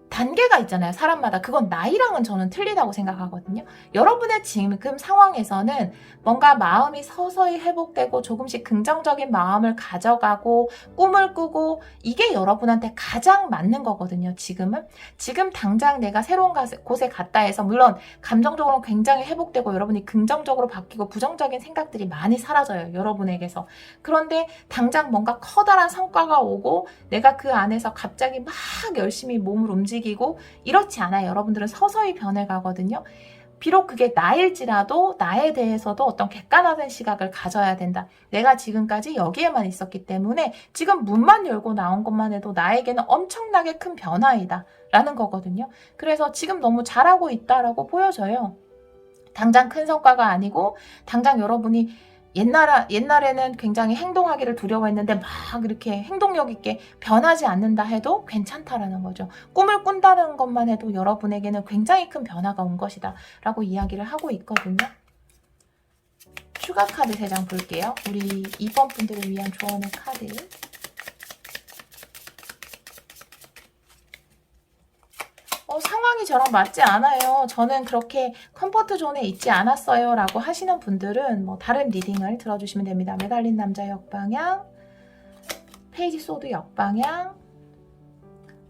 단계가 있잖아요. 사람마다. 그건 나이랑은 저는 틀리다고 생각하거든요. 여러분의 지금 상황에서는 뭔가 마음이 서서히 회복되고 조금씩 긍정적인 마음을 가져가고 꿈을 꾸고 이게 여러분한테 가장 맞는 거거든요. 지금은. 지금 당장 내가 새로운 곳에 갔다 해서 물론 감정적으로 굉장히 회복되고 여러분이 긍정적으로 바뀌고 부정적인 생각들이 많이 사라져요. 여러분에게서. 그런데 당장 뭔가 커다란 성과가 오고 내가 그 안에서 갑자기 막 열심히 몸을 움직이고 이렇지 않아요. 여러분들은 서서히 변해가거든요. 비록 그게 나일지라도 나에 대해서도 어떤 객관화된 시각을 가져야 된다. 내가 지금까지 여기에만 있었기 때문에 지금 문만 열고 나온 것만 해도 나에게는 엄청나게 큰 변화이다 라는 거거든요. 그래서 지금 너무 잘하고 있다라고 보여져요. 당장 큰 성과가 아니고 당장 여러분이 옛날에는 굉장히 행동하기를 두려워했는데 막 이렇게 행동력 있게 변하지 않는다 해도 괜찮다라는 거죠. 꿈을 꾼다는 것만 해도 여러분에게는 굉장히 큰 변화가 온 것이다 라고 이야기를 하고 있거든요. 추가 카드 3장 볼게요. 우리 2번 분들을 위한 조언의 카드. 상황이 저랑 맞지 않아요. 저는 그렇게 컴포트 존에 있지 않았어요 라고 하시는 분들은 다른 리딩을 들어주시면 됩니다. 매달린 남자 역방향, 페이지 소드 역방향,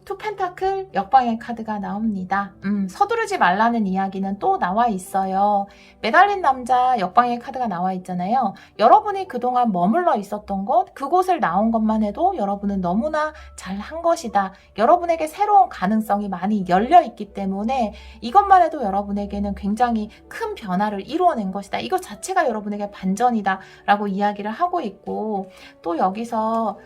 투 펜타클 역방향 카드가 나옵니다. 서두르지 말라는 이야기는 또 나와 있어요. 매달린 남자 역방향 카드가 나와 있잖아요. 여러분이 그동안 머물러 있었던 곳, 그곳을 나온 것만 해도 여러분은 너무나 잘한 것이다. 여러분에게 새로운 가능성이 많이 열려 있기 때문에 이것만 해도 여러분에게는 굉장히 큰 변화를 이루어낸 것이다. 이것 자체가 여러분에게 반전이다 라고 이야기를 하고 있고, 또 여기서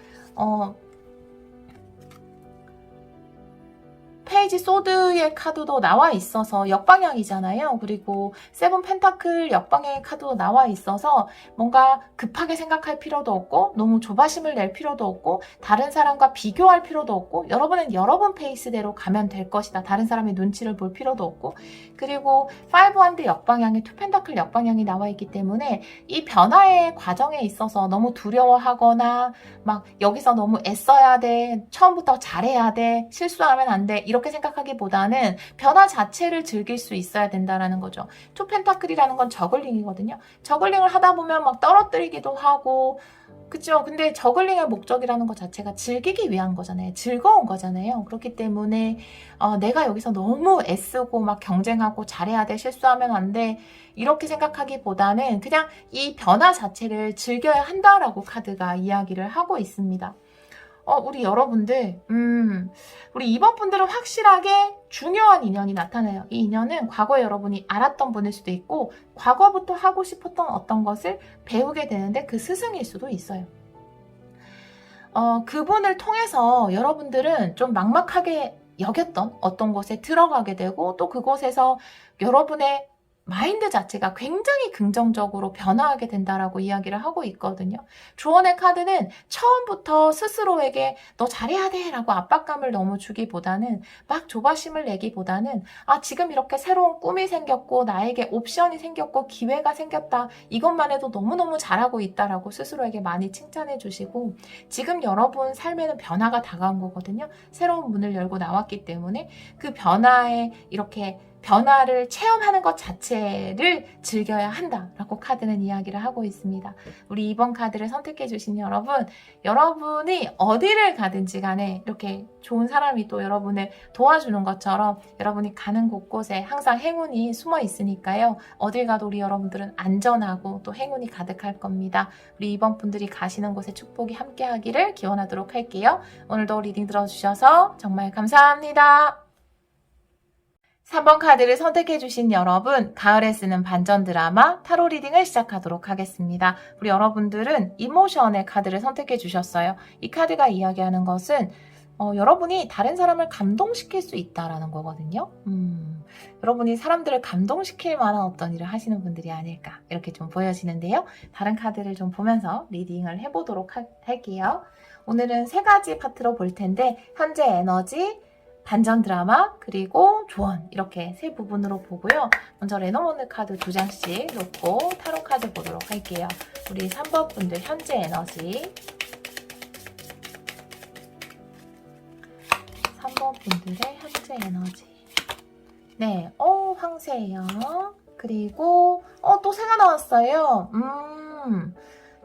페이지 소드의 카드도 나와 있어서 역방향이잖아요. 그리고 세븐 펜타클 역방향의 카드도 나와 있어서 뭔가 급하게 생각할 필요도 없고 너무 조바심을 낼 필요도 없고 다른 사람과 비교할 필요도 없고 여러분은 여러분 페이스대로 가면 될 것이다. 다른 사람의 눈치를 볼 필요도 없고, 그리고 파이브 완드 역방향에 투 펜타클 역방향이 나와 있기 때문에 이 변화의 과정에 있어서 너무 두려워하거나 막 여기서 너무 애써야 돼, 처음부터 잘해야 돼, 실수하면 안 돼 이렇게 생각하기보다는 변화 자체를 즐길 수 있어야 된다는 거죠. 투 펜타클이라는 건 저글링이거든요. 저글링을 하다 보면 막 떨어뜨리기도 하고, 그죠? 근데 저글링의 목적이라는 것 자체가 즐기기 위한 거잖아요. 즐거운 거잖아요. 그렇기 때문에 내가 여기서 너무 애쓰고 막 경쟁하고 잘해야 돼, 실수하면 안 돼 이렇게 생각하기보다는 그냥 이 변화 자체를 즐겨야 한다라고 카드가 이야기를 하고 있습니다. 우리 여러분들, 우리 이번 분들은 확실하게 중요한 인연이 나타나요. 이 인연은 과거에 여러분이 알았던 분일 수도 있고, 과거부터 하고 싶었던 어떤 것을 배우게 되는데 그 스승일 수도 있어요. 그분을 통해서 여러분들은 좀 막막하게 여겼던 어떤 곳에 들어가게 되고 또 그곳에서 여러분의 마인드 자체가 굉장히 긍정적으로 변화하게 된다라고 이야기를 하고 있거든요. 주원의 카드는 처음부터 스스로에게 너 잘해야 돼 라고 압박감을 너무 주기보다는 막 조바심을 내기보다는 지금 이렇게 새로운 꿈이 생겼고 나에게 옵션이 생겼고 기회가 생겼다. 이것만 해도 너무너무 잘하고 있다라고 스스로에게 많이 칭찬해 주시고 지금 여러분 삶에는 변화가 다가온 거거든요. 새로운 문을 열고 나왔기 때문에 그 변화에 이렇게 변화를 체험하는 것 자체를 즐겨야 한다라고 카드는 이야기를 하고 있습니다. 우리 2번 카드를 선택해 주신 여러분, 여러분이 어디를 가든지 간에 이렇게 좋은 사람이 또 여러분을 도와주는 것처럼 여러분이 가는 곳곳에 항상 행운이 숨어 있으니까요. 어딜 가도 우리 여러분들은 안전하고 또 행운이 가득할 겁니다. 우리 2번 분들이 가시는 곳에 축복이 함께 하기를 기원하도록 할게요. 오늘도 리딩 들어주셔서 정말 감사합니다. 3번 카드를 선택해주신 여러분, 가을에 쓰는 반전 드라마 타로 리딩을 시작하도록 하겠습니다. 우리 여러분들은 이모션의 카드를 선택해주셨어요. 이 카드가 이야기하는 것은 여러분이 다른 사람을 감동시킬 수 있다라는 거거든요. 여러분이 사람들을 감동시킬 만한 어떤 일을 하시는 분들이 아닐까 이렇게 좀 보여지는데요. 다른 카드를 좀 보면서 리딩을 해보도록 할게요. 오늘은 3가지 파트로 볼 텐데 현재 에너지, 반전 드라마, 그리고 조언 이렇게 3부분으로 보고요. 먼저 레노모드 카드 2장씩 놓고 타로 카드 보도록 할게요. 우리 3번 분들 현재 에너지, 3번 분들의 현재 에너지. 네, 황새예요. 그리고 또 새가 나왔어요.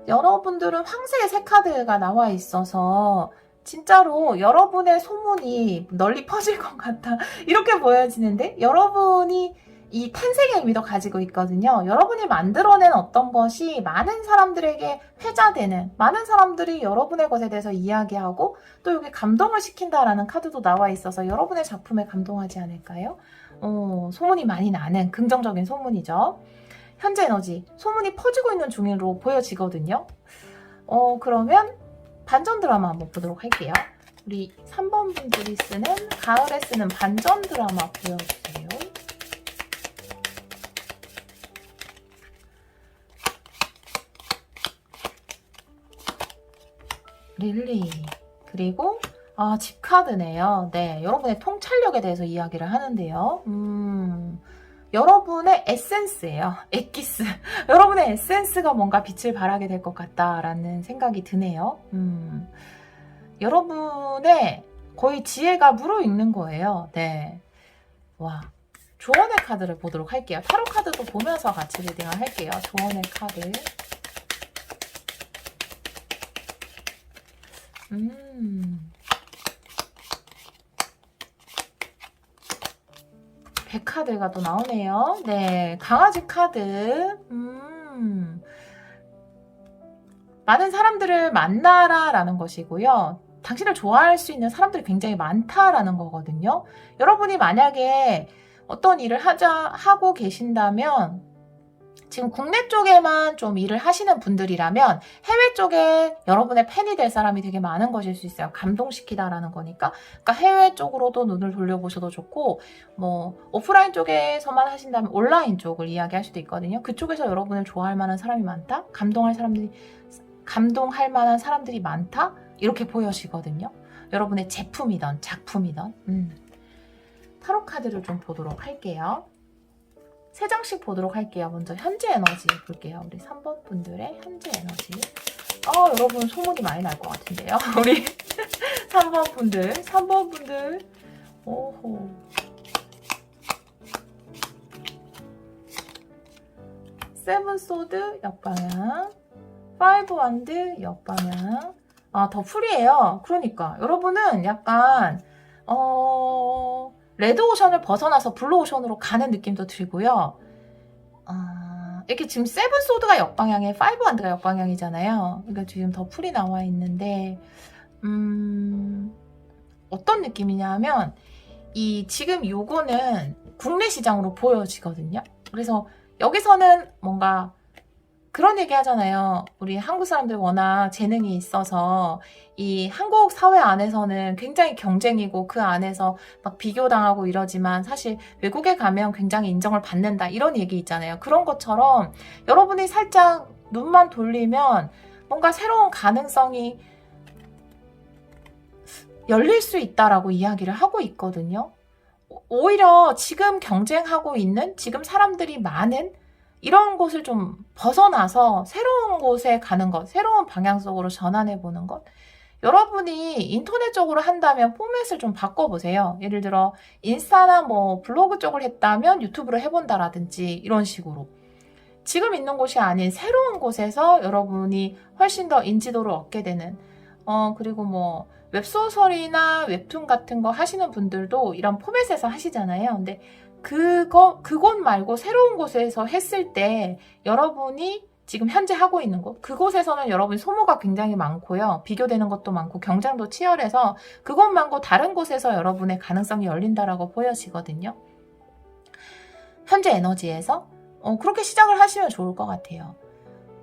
여러분들은 황새의 새 카드가 나와 있어서 진짜로 여러분의 소문이 널리 퍼질 것 같다 이렇게 보여지는데 여러분이 이 탄생의 의미도 가지고 있거든요. 여러분이 만들어낸 어떤 것이 많은 사람들에게 회자되는, 많은 사람들이 여러분의 것에 대해서 이야기하고 또 여기 감동을 시킨다라는 카드도 나와 있어서 여러분의 작품에 감동하지 않을까요? 소문이 많이 나는 긍정적인 소문이죠. 현재 에너지, 소문이 퍼지고 있는 중으로 보여지거든요. 그러면 반전 드라마 한번 보도록 할게요. 우리 3번 분들이 쓰는 가을에 쓰는 반전 드라마 보여주세요. 릴리. 그리고 집 카드네요. 네, 여러분의 통찰력에 대해서 이야기를 하는데요. 여러분의 에센스예요. 엑기스. 여러분의 에센스가 뭔가 빛을 발하게 될 것 같다라는 생각이 드네요. 여러분의 거의 지혜가 무르익는 거예요. 네. 와. 조언의 카드를 보도록 할게요. 타로 카드도 보면서 같이 리딩을 할게요. 조언의 카드. 백 카드가 또 나오네요. 네, 강아지 카드. 많은 사람들을 만나라 라는 것이고요. 당신을 좋아할 수 있는 사람들이 굉장히 많다라는 거거든요. 여러분이 만약에 어떤 일을 하고 계신다면 지금 국내 쪽에만 좀 일을 하시는 분들이라면 해외 쪽에 여러분의 팬이 될 사람이 되게 많은 것일 수 있어요. 감동시키다라는 거니까. 그러니까 해외 쪽으로도 눈을 돌려보셔도 좋고 뭐 오프라인 쪽에서만 하신다면 온라인 쪽을 이야기할 수도 있거든요. 그쪽에서 여러분을 좋아할 만한 사람이 많다? 감동할 만한 사람들이 많다? 이렇게 보여지거든요. 여러분의 제품이든 작품이든. 타로 카드를 좀 보도록 할게요. 3장씩 보도록 할게요. 먼저 현재 에너지 볼게요. 우리 3번 분들의 현재 에너지. 여러분 소문이 많이 날 것 같은데요. 우리 3번 분들. 오호. 세븐 소드 역방향. 5 원드 역방향. 더 풀이에요. 그러니까 여러분은 약간 레드오션을 벗어나서 블루오션으로 가는 느낌도 들고요. 이렇게 지금 세븐 소드가 역방향에 5 원드가 역방향이잖아요. 그러니까 지금 더 풀이 나와 있는데 어떤 느낌이냐 하면 지금 요거는 국내 시장으로 보여지거든요. 그래서 여기서는 뭔가 그런 얘기 하잖아요. 우리 한국 사람들 워낙 재능이 있어서 이 한국 사회 안에서는 굉장히 경쟁이고 그 안에서 막 비교당하고 이러지만 사실 외국에 가면 굉장히 인정을 받는다. 이런 얘기 있잖아요. 그런 것처럼 여러분이 살짝 눈만 돌리면 뭔가 새로운 가능성이 열릴 수 있다라고 이야기를 하고 있거든요. 오히려 지금 경쟁하고 있는 지금 사람들이 많은 이런 곳을 좀 벗어나서 새로운 곳에 가는 것, 새로운 방향 속으로 전환해 보는 것. 여러분이 인터넷적으로 한다면 포맷을 좀 바꿔보세요. 예를 들어 인스타나 뭐 블로그 쪽을 했다면 유튜브를 해본다라든지 이런 식으로. 지금 있는 곳이 아닌 새로운 곳에서 여러분이 훨씬 더 인지도를 얻게 되는 그리고 뭐 웹소설이나 웹툰 같은 거 하시는 분들도 이런 포맷에서 하시잖아요. 근데 그곳 말고 새로운 곳에서 했을 때 여러분이 지금 현재 하고 있는 곳, 그곳에서는 여러분 소모가 굉장히 많고요. 비교되는 것도 많고 경쟁도 치열해서 그것 말고 다른 곳에서 여러분의 가능성이 열린다라고 보여지거든요. 현재 에너지에서 그렇게 시작을 하시면 좋을 것 같아요.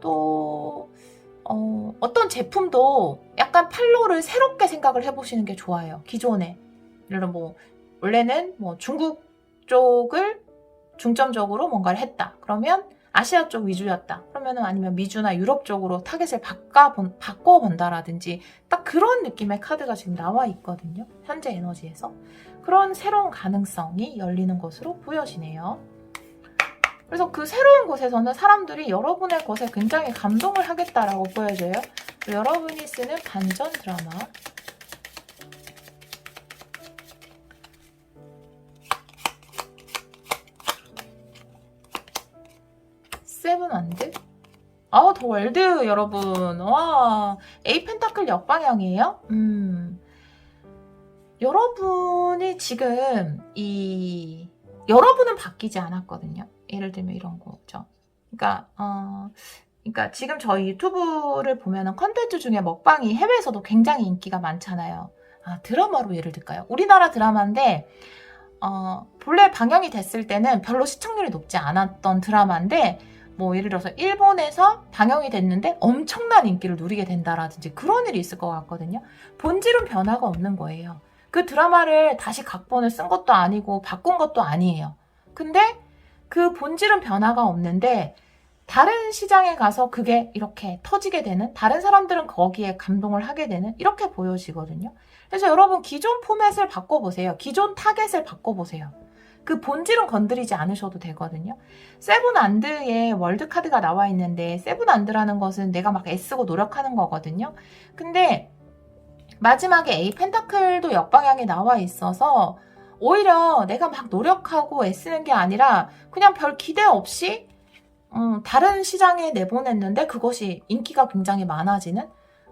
또 어떤 제품도 약간 판로를 새롭게 생각을 해보시는 게 좋아요. 기존에 예를 들어 뭐 원래는 뭐 중국 쪽을 중점적으로 뭔가를 했다. 그러면 아시아 쪽 위주였다. 그러면은 아니면 미주나 유럽 쪽으로 타겟을 바꿔본다라든지 딱 그런 느낌의 카드가 지금 나와 있거든요. 현재 에너지에서. 그런 새로운 가능성이 열리는 것으로 보여지네요. 그래서 그 새로운 곳에서는 사람들이 여러분의 것에 굉장히 감동을 하겠다라고 보여져요. 여러분이 쓰는 반전 드라마. 세븐 원드? 더 월드 여러분. 와, 에이 펜타클 역방향이에요? 여러분이 지금 여러분은 바뀌지 않았거든요. 예를 들면 이런 거죠. 그러니까 지금 저희 유튜브를 보면은 컨텐츠 중에 먹방이 해외에서도 굉장히 인기가 많잖아요. 드라마로 예를 들까요? 우리나라 드라마인데 본래 방영이 됐을 때는 별로 시청률이 높지 않았던 드라마인데 뭐 예를 들어서 일본에서 방영이 됐는데 엄청난 인기를 누리게 된다라든지 그런 일이 있을 것 같거든요. 본질은 변화가 없는 거예요. 그 드라마를 다시 각본을 쓴 것도 아니고 바꾼 것도 아니에요. 근데 그 본질은 변화가 없는데 다른 시장에 가서 그게 이렇게 터지게 되는, 다른 사람들은 거기에 감동을 하게 되는, 이렇게 보여지거든요. 그래서 여러분 기존 포맷을 바꿔보세요. 기존 타겟을 바꿔보세요. 그 본질은 건드리지 않으셔도 되거든요. 세븐 안드에 월드 카드가 나와 있는데 세븐 안드라는 것은 내가 막 애쓰고 노력하는 거거든요. 근데 마지막에 에이 펜타클도 역방향에 나와 있어서 오히려 내가 막 노력하고 애쓰는 게 아니라 그냥 별 기대 없이 다른 시장에 내보냈는데 그것이 인기가 굉장히 많아지는,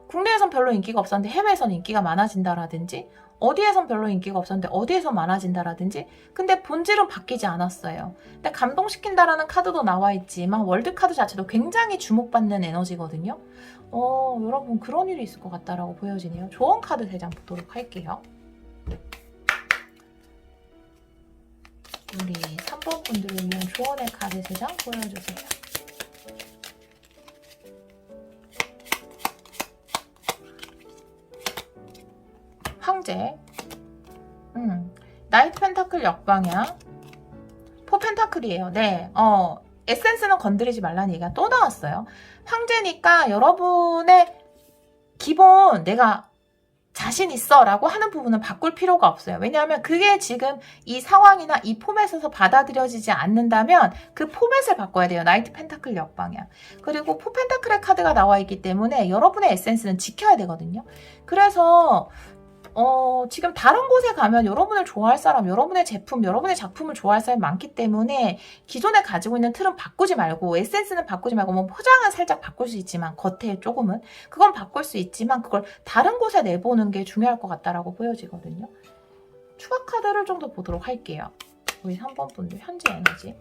국내에선 별로 인기가 없었는데 해외에서는 인기가 많아진다라든지 어디에선 별로 인기가 없었는데 어디에선 많아진다라든지, 근데 본질은 바뀌지 않았어요. 근데 감동시킨다라는 카드도 나와 있지만 월드 카드 자체도 굉장히 주목받는 에너지거든요. 여러분 그런 일이 있을 것 같다라고 보여지네요. 조언 카드 3장 보도록 할게요. 우리 3번 분들을 위한 조언의 카드 3장 보여주세요. 황제, 나이트 펜타클 역방향, 포 펜타클이에요. 네, 에센스는 건드리지 말라는 얘기가 또 나왔어요. 황제니까 여러분의 기본 내가 자신 있어 라고 하는 부분은 바꿀 필요가 없어요. 왜냐하면 그게 지금 이 상황이나 이 포맷에서 받아들여지지 않는다면 그 포맷을 바꿔야 돼요. 나이트 펜타클 역방향. 그리고 포 펜타클의 카드가 나와 있기 때문에 여러분의 에센스는 지켜야 되거든요. 그래서 지금 다른 곳에 가면 여러분을 좋아할 사람, 여러분의 제품, 여러분의 작품을 좋아할 사람이 많기 때문에 기존에 가지고 있는 틀은 바꾸지 말고, 에센스는 바꾸지 말고, 뭐 포장은 살짝 바꿀 수 있지만, 겉에 조금은 그건 바꿀 수 있지만 그걸 다른 곳에 내보는 게 중요할 것 같다라고 보여지거든요. 추가 카드를 좀 더 보도록 할게요. 우리 3번 분들 현재 에너지,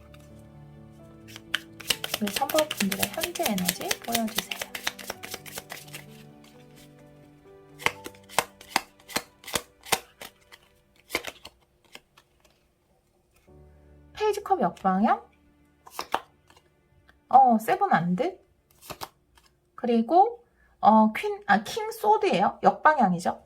우리 3번 분들의 현재 에너지 보여주세요. 페이지컵 역방향, 세븐 안드, 그리고 킹 소드예요. 역방향이죠.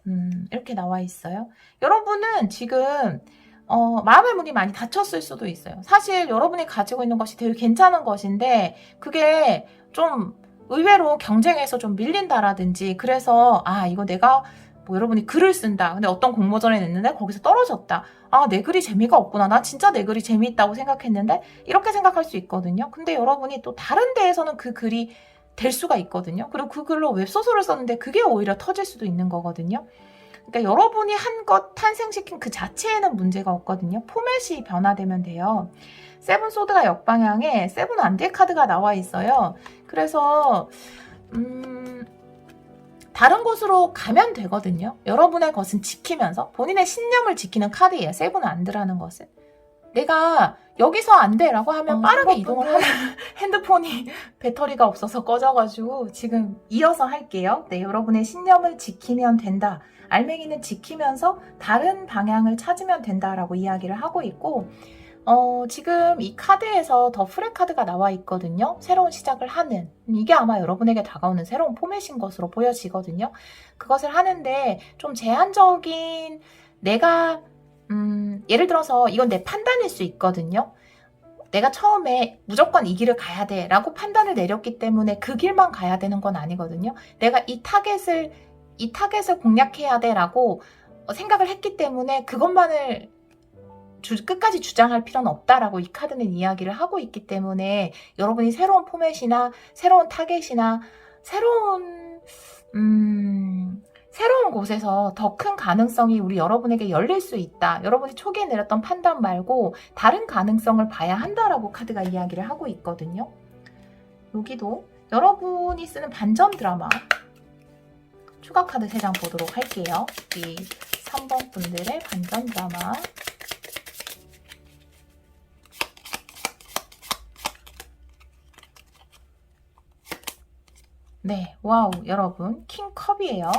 이렇게 나와 있어요. 여러분은 지금 마음의 문이 많이 닫혔을 수도 있어요. 사실 여러분이 가지고 있는 것이 되게 괜찮은 것인데 그게 좀 의외로 경쟁에서 좀 밀린다라든지 그래서 이거 내가 뭐 여러분이 글을 쓴다. 근데 어떤 공모전에 냈는데 거기서 떨어졌다. 내 글이 재미가 없구나. 나 진짜 내 글이 재미있다고 생각했는데 이렇게 생각할 수 있거든요. 근데 여러분이 또 다른 데에서는 그 글이 될 수가 있거든요. 그리고 그 글로 웹소설을 썼는데 그게 오히려 터질 수도 있는 거거든요. 그러니까 여러분이 한 것 탄생시킨 그 자체에는 문제가 없거든요. 포맷이 변화되면 돼요. 세븐 소드가 역방향에 세븐 안드의 카드가 나와 있어요. 그래서 다른 곳으로 가면 되거든요. 여러분의 것은 지키면서 본인의 신념을 지키는 카드예요. 세븐 안드라는 것은. 내가 여기서 안 돼 라고 하면 빠르게 이동을 하면 핸드폰이 배터리가 없어서 꺼져가지고 지금 이어서 할게요. 네, 여러분의 신념을 지키면 된다. 알맹이는 지키면서 다른 방향을 찾으면 된다라고 이야기를 하고 있고 지금 이 카드에서 더 프레 카드가 나와 있거든요. 새로운 시작을 하는. 이게 아마 여러분에게 다가오는 새로운 포맷인 것으로 보여지거든요. 그것을 하는데 좀 제한적인 내가 예를 들어서 이건 내 판단일 수 있거든요. 내가 처음에 무조건 이 길을 가야 돼 라고 판단을 내렸기 때문에 그 길만 가야 되는 건 아니거든요. 내가 이 타겟을 공략해야 돼 라고 생각을 했기 때문에 그것만을 끝까지 주장할 필요는 없다라고 이 카드는 이야기를 하고 있기 때문에 여러분이 새로운 포맷이나 새로운 타겟이나 새로운 곳에서 더 큰 가능성이 우리 여러분에게 열릴 수 있다. 여러분이 초기에 내렸던 판단 말고 다른 가능성을 봐야 한다라고 카드가 이야기를 하고 있거든요. 여기도 여러분이 쓰는 반전 드라마 추가 카드 3장 보도록 할게요. 이 3번 분들의 반전 드라마. 네, 와우, 여러분 킹컵이에요.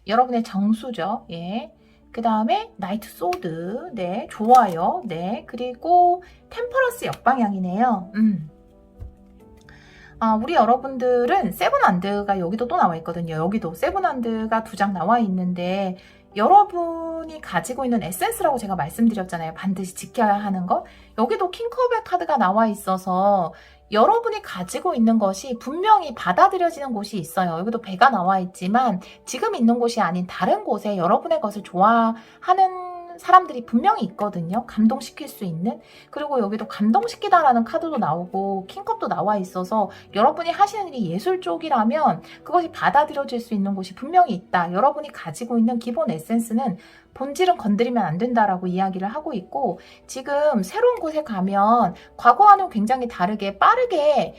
여러분의 정수죠. 예. 그 다음에 나이트 소드. 네, 좋아요. 네, 그리고 템퍼런스 역방향이네요. 우리 여러분들은 세븐한드가 여기도 또 나와 있거든요. 여기도 세븐한드가 2장 나와 있는데 여러분이 가지고 있는 에센스라고 제가 말씀드렸잖아요. 반드시 지켜야 하는 것. 여기도 킹컵의 카드가 나와 있어서 여러분이 가지고 있는 것이 분명히 받아들여지는 곳이 있어요. 여기도 배가 나와 있지만 지금 있는 곳이 아닌 다른 곳에 여러분의 것을 좋아하는 사람들이 분명히 있거든요. 감동시킬 수 있는. 그리고 여기도 감동시키다라는 카드도 나오고 킹컵도 나와 있어서 여러분이 하시는 일이 예술 쪽이라면 그것이 받아들여질 수 있는 곳이 분명히 있다. 여러분이 가지고 있는 기본 에센스는 본질은 건드리면 안 된다라고 이야기를 하고 있고 지금 새로운 곳에 가면 과거와는 굉장히 다르게 빠르게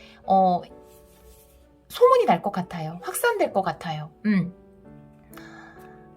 소문이 날 것 같아요. 확산될 것 같아요.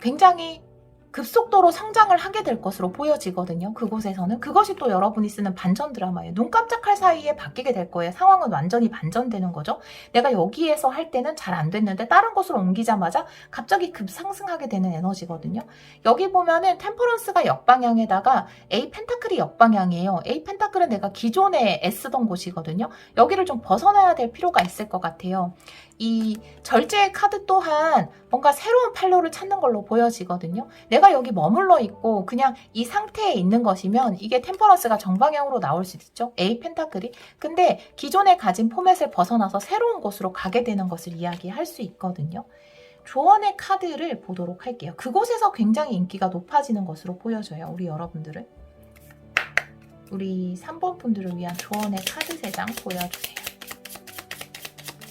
굉장히 급속도로 성장을 하게 될 것으로 보여지거든요. 그곳에서는. 그것이 또 여러분이 쓰는 반전 드라마예요. 눈 깜짝할 사이에 바뀌게 될 거예요. 상황은 완전히 반전되는 거죠. 내가 여기에서 할 때는 잘 안 됐는데 다른 곳으로 옮기자마자 갑자기 급상승하게 되는 에너지거든요. 여기 보면은 템퍼런스가 역방향에다가 A 펜타클이 역방향이에요. A 펜타클은 내가 기존에 애쓰던 곳이거든요. 여기를 좀 벗어나야 될 필요가 있을 것 같아요. 이 절제의 카드 또한 뭔가 새로운 판로를 찾는 걸로 보여지거든요. 내가 여기 머물러 있고 그냥 이 상태에 있는 것이면 이게 템퍼런스가 정방향으로 나올 수 있죠. A 펜타클이. 근데 기존에 가진 포맷을 벗어나서 새로운 곳으로 가게 되는 것을 이야기할 수 있거든요. 조언의 카드를 보도록 할게요. 그곳에서 굉장히 인기가 높아지는 것으로 보여져요. 우리 여러분들은. 우리 3번 분들을 위한 조언의 카드 3장 보여주세요.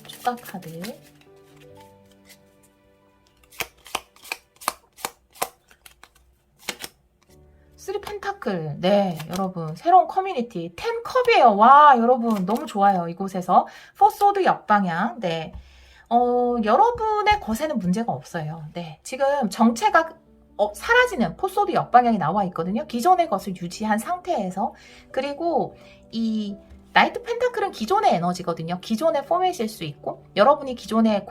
추가 카드. 쓰리 펜타클. 네, 여러분. 새로운 커뮤니티. 10컵이에요. 와, 여러분. 너무 좋아요. 이곳에서. 포소드 역방향. 네. 여러분의 것에는 문제가 없어요. 네. 지금 정체가 사라지는 포소드 역방향이 나와 있거든요. 기존의 것을 유지한 상태에서. 그리고 이 나이트 펜타클은 기존의 에너지거든요. 기존의 포맷일 수 있고 여러분이 기존에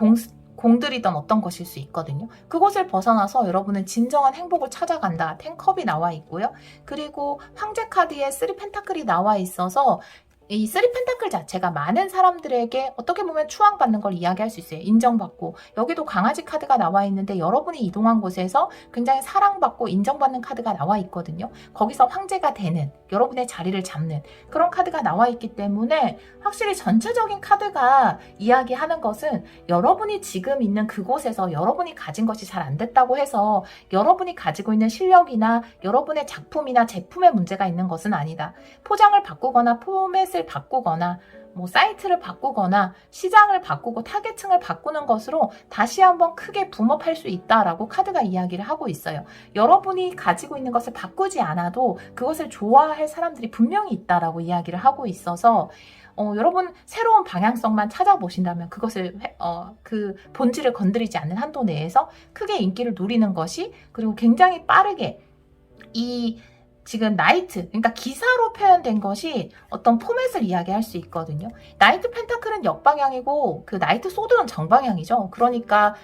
공들이던 어떤 것일 수 있거든요. 그것을 벗어나서 여러분은 진정한 행복을 찾아간다. 10컵이 나와 있고요. 그리고 황제 카드에 3 펜타클이 나와 있어서 이 쓰리 펜타클 자체가 많은 사람들에게 어떻게 보면 추앙받는 걸 이야기할 수 있어요. 인정받고. 여기도 강아지 카드가 나와 있는데 여러분이 이동한 곳에서 굉장히 사랑받고 인정받는 카드가 나와 있거든요. 거기서 황제가 되는, 여러분의 자리를 잡는 그런 카드가 나와 있기 때문에 확실히 전체적인 카드가 이야기하는 것은 여러분이 지금 있는 그곳에서 여러분이 가진 것이 잘 안 됐다고 해서 여러분이 가지고 있는 실력이나 여러분의 작품이나 제품에 문제가 있는 것은 아니다. 포장을 바꾸거나 포맷을 바꾸거나 뭐 사이트를 바꾸거나 시장을 바꾸고 타겟층을 바꾸는 것으로 다시 한번 크게 붐업할 수 있다라고 카드가 이야기를 하고 있어요. 여러분이 가지고 있는 것을 바꾸지 않아도 그것을 좋아할 사람들이 분명히 있다라고 이야기를 하고 있어서 여러분 새로운 방향성만 찾아보신다면 그것을 그 본질을 건드리지 않는 한도 내에서 크게 인기를 누리는 것이, 그리고 굉장히 빠르게 이 지금 나이트, 그러니까 기사로 표현된 것이 어떤 포맷을 이야기할 수 있거든요. 나이트 펜타클은 역방향이고 그 나이트 소드는 정방향이죠. 그러니까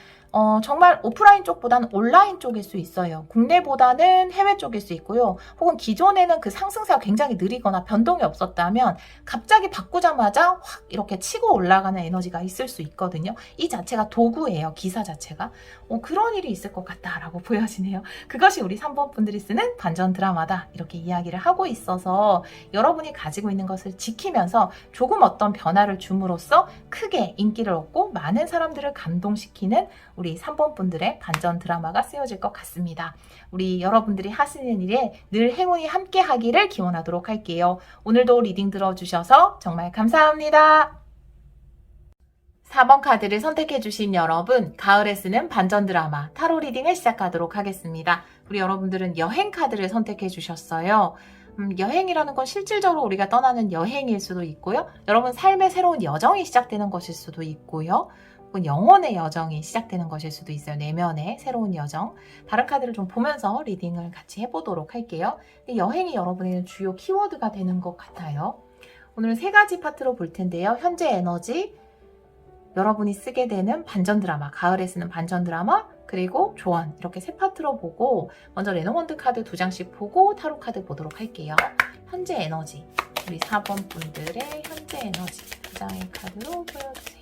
정말 오프라인 쪽보다는 온라인 쪽일 수 있어요. 국내보다는 해외 쪽일 수 있고요. 혹은 기존에는 그 상승세가 굉장히 느리거나 변동이 없었다면 갑자기 바꾸자마자 확 이렇게 치고 올라가는 에너지가 있을 수 있거든요. 이 자체가 도구예요. 기사 자체가. 그런 일이 있을 것 같다라고 보여지네요. 그것이 우리 3번 분들이 쓰는 반전 드라마다 이렇게 이야기를 하고 있어서 여러분이 가지고 있는 것을 지키면서 조금 어떤 변화를 줌으로써 크게 인기를 얻고 많은 사람들을 감동시키는 우리 3번 분들의 반전 드라마가 쓰여질 것 같습니다. 우리 여러분들이 하시는 일에 늘 행운이 함께 하기를 기원하도록 할게요. 오늘도 리딩 들어주셔서 정말 감사합니다. 4번 카드를 선택해주신 여러분, 가을에 쓰는 반전 드라마 타로 리딩을 시작하도록 하겠습니다. 우리 여러분들은 여행 카드를 선택해주셨어요. 여행이라는 건 실질적으로 우리가 떠나는 여행일 수도 있고요. 여러분 삶의 새로운 여정이 시작되는 것일 수도 있고요. 혹은 영혼의 여정이 시작되는 것일 수도 있어요. 내면의 새로운 여정. 다른 카드를 좀 보면서 리딩을 같이 해보도록 할게요. 여행이 여러분의 주요 키워드가 되는 것 같아요. 오늘은 3가지 파트로 볼 텐데요. 현재 에너지, 여러분이 쓰게 되는 반전 드라마, 가을에 쓰는 반전 드라마, 그리고 조언, 이렇게 3파트로 보고 먼저 레노먼드 카드 2장씩 보고 타로 카드 보도록 할게요. 현재 에너지, 우리 4번 분들의 현재 에너지 2장의 카드로 보여주세요.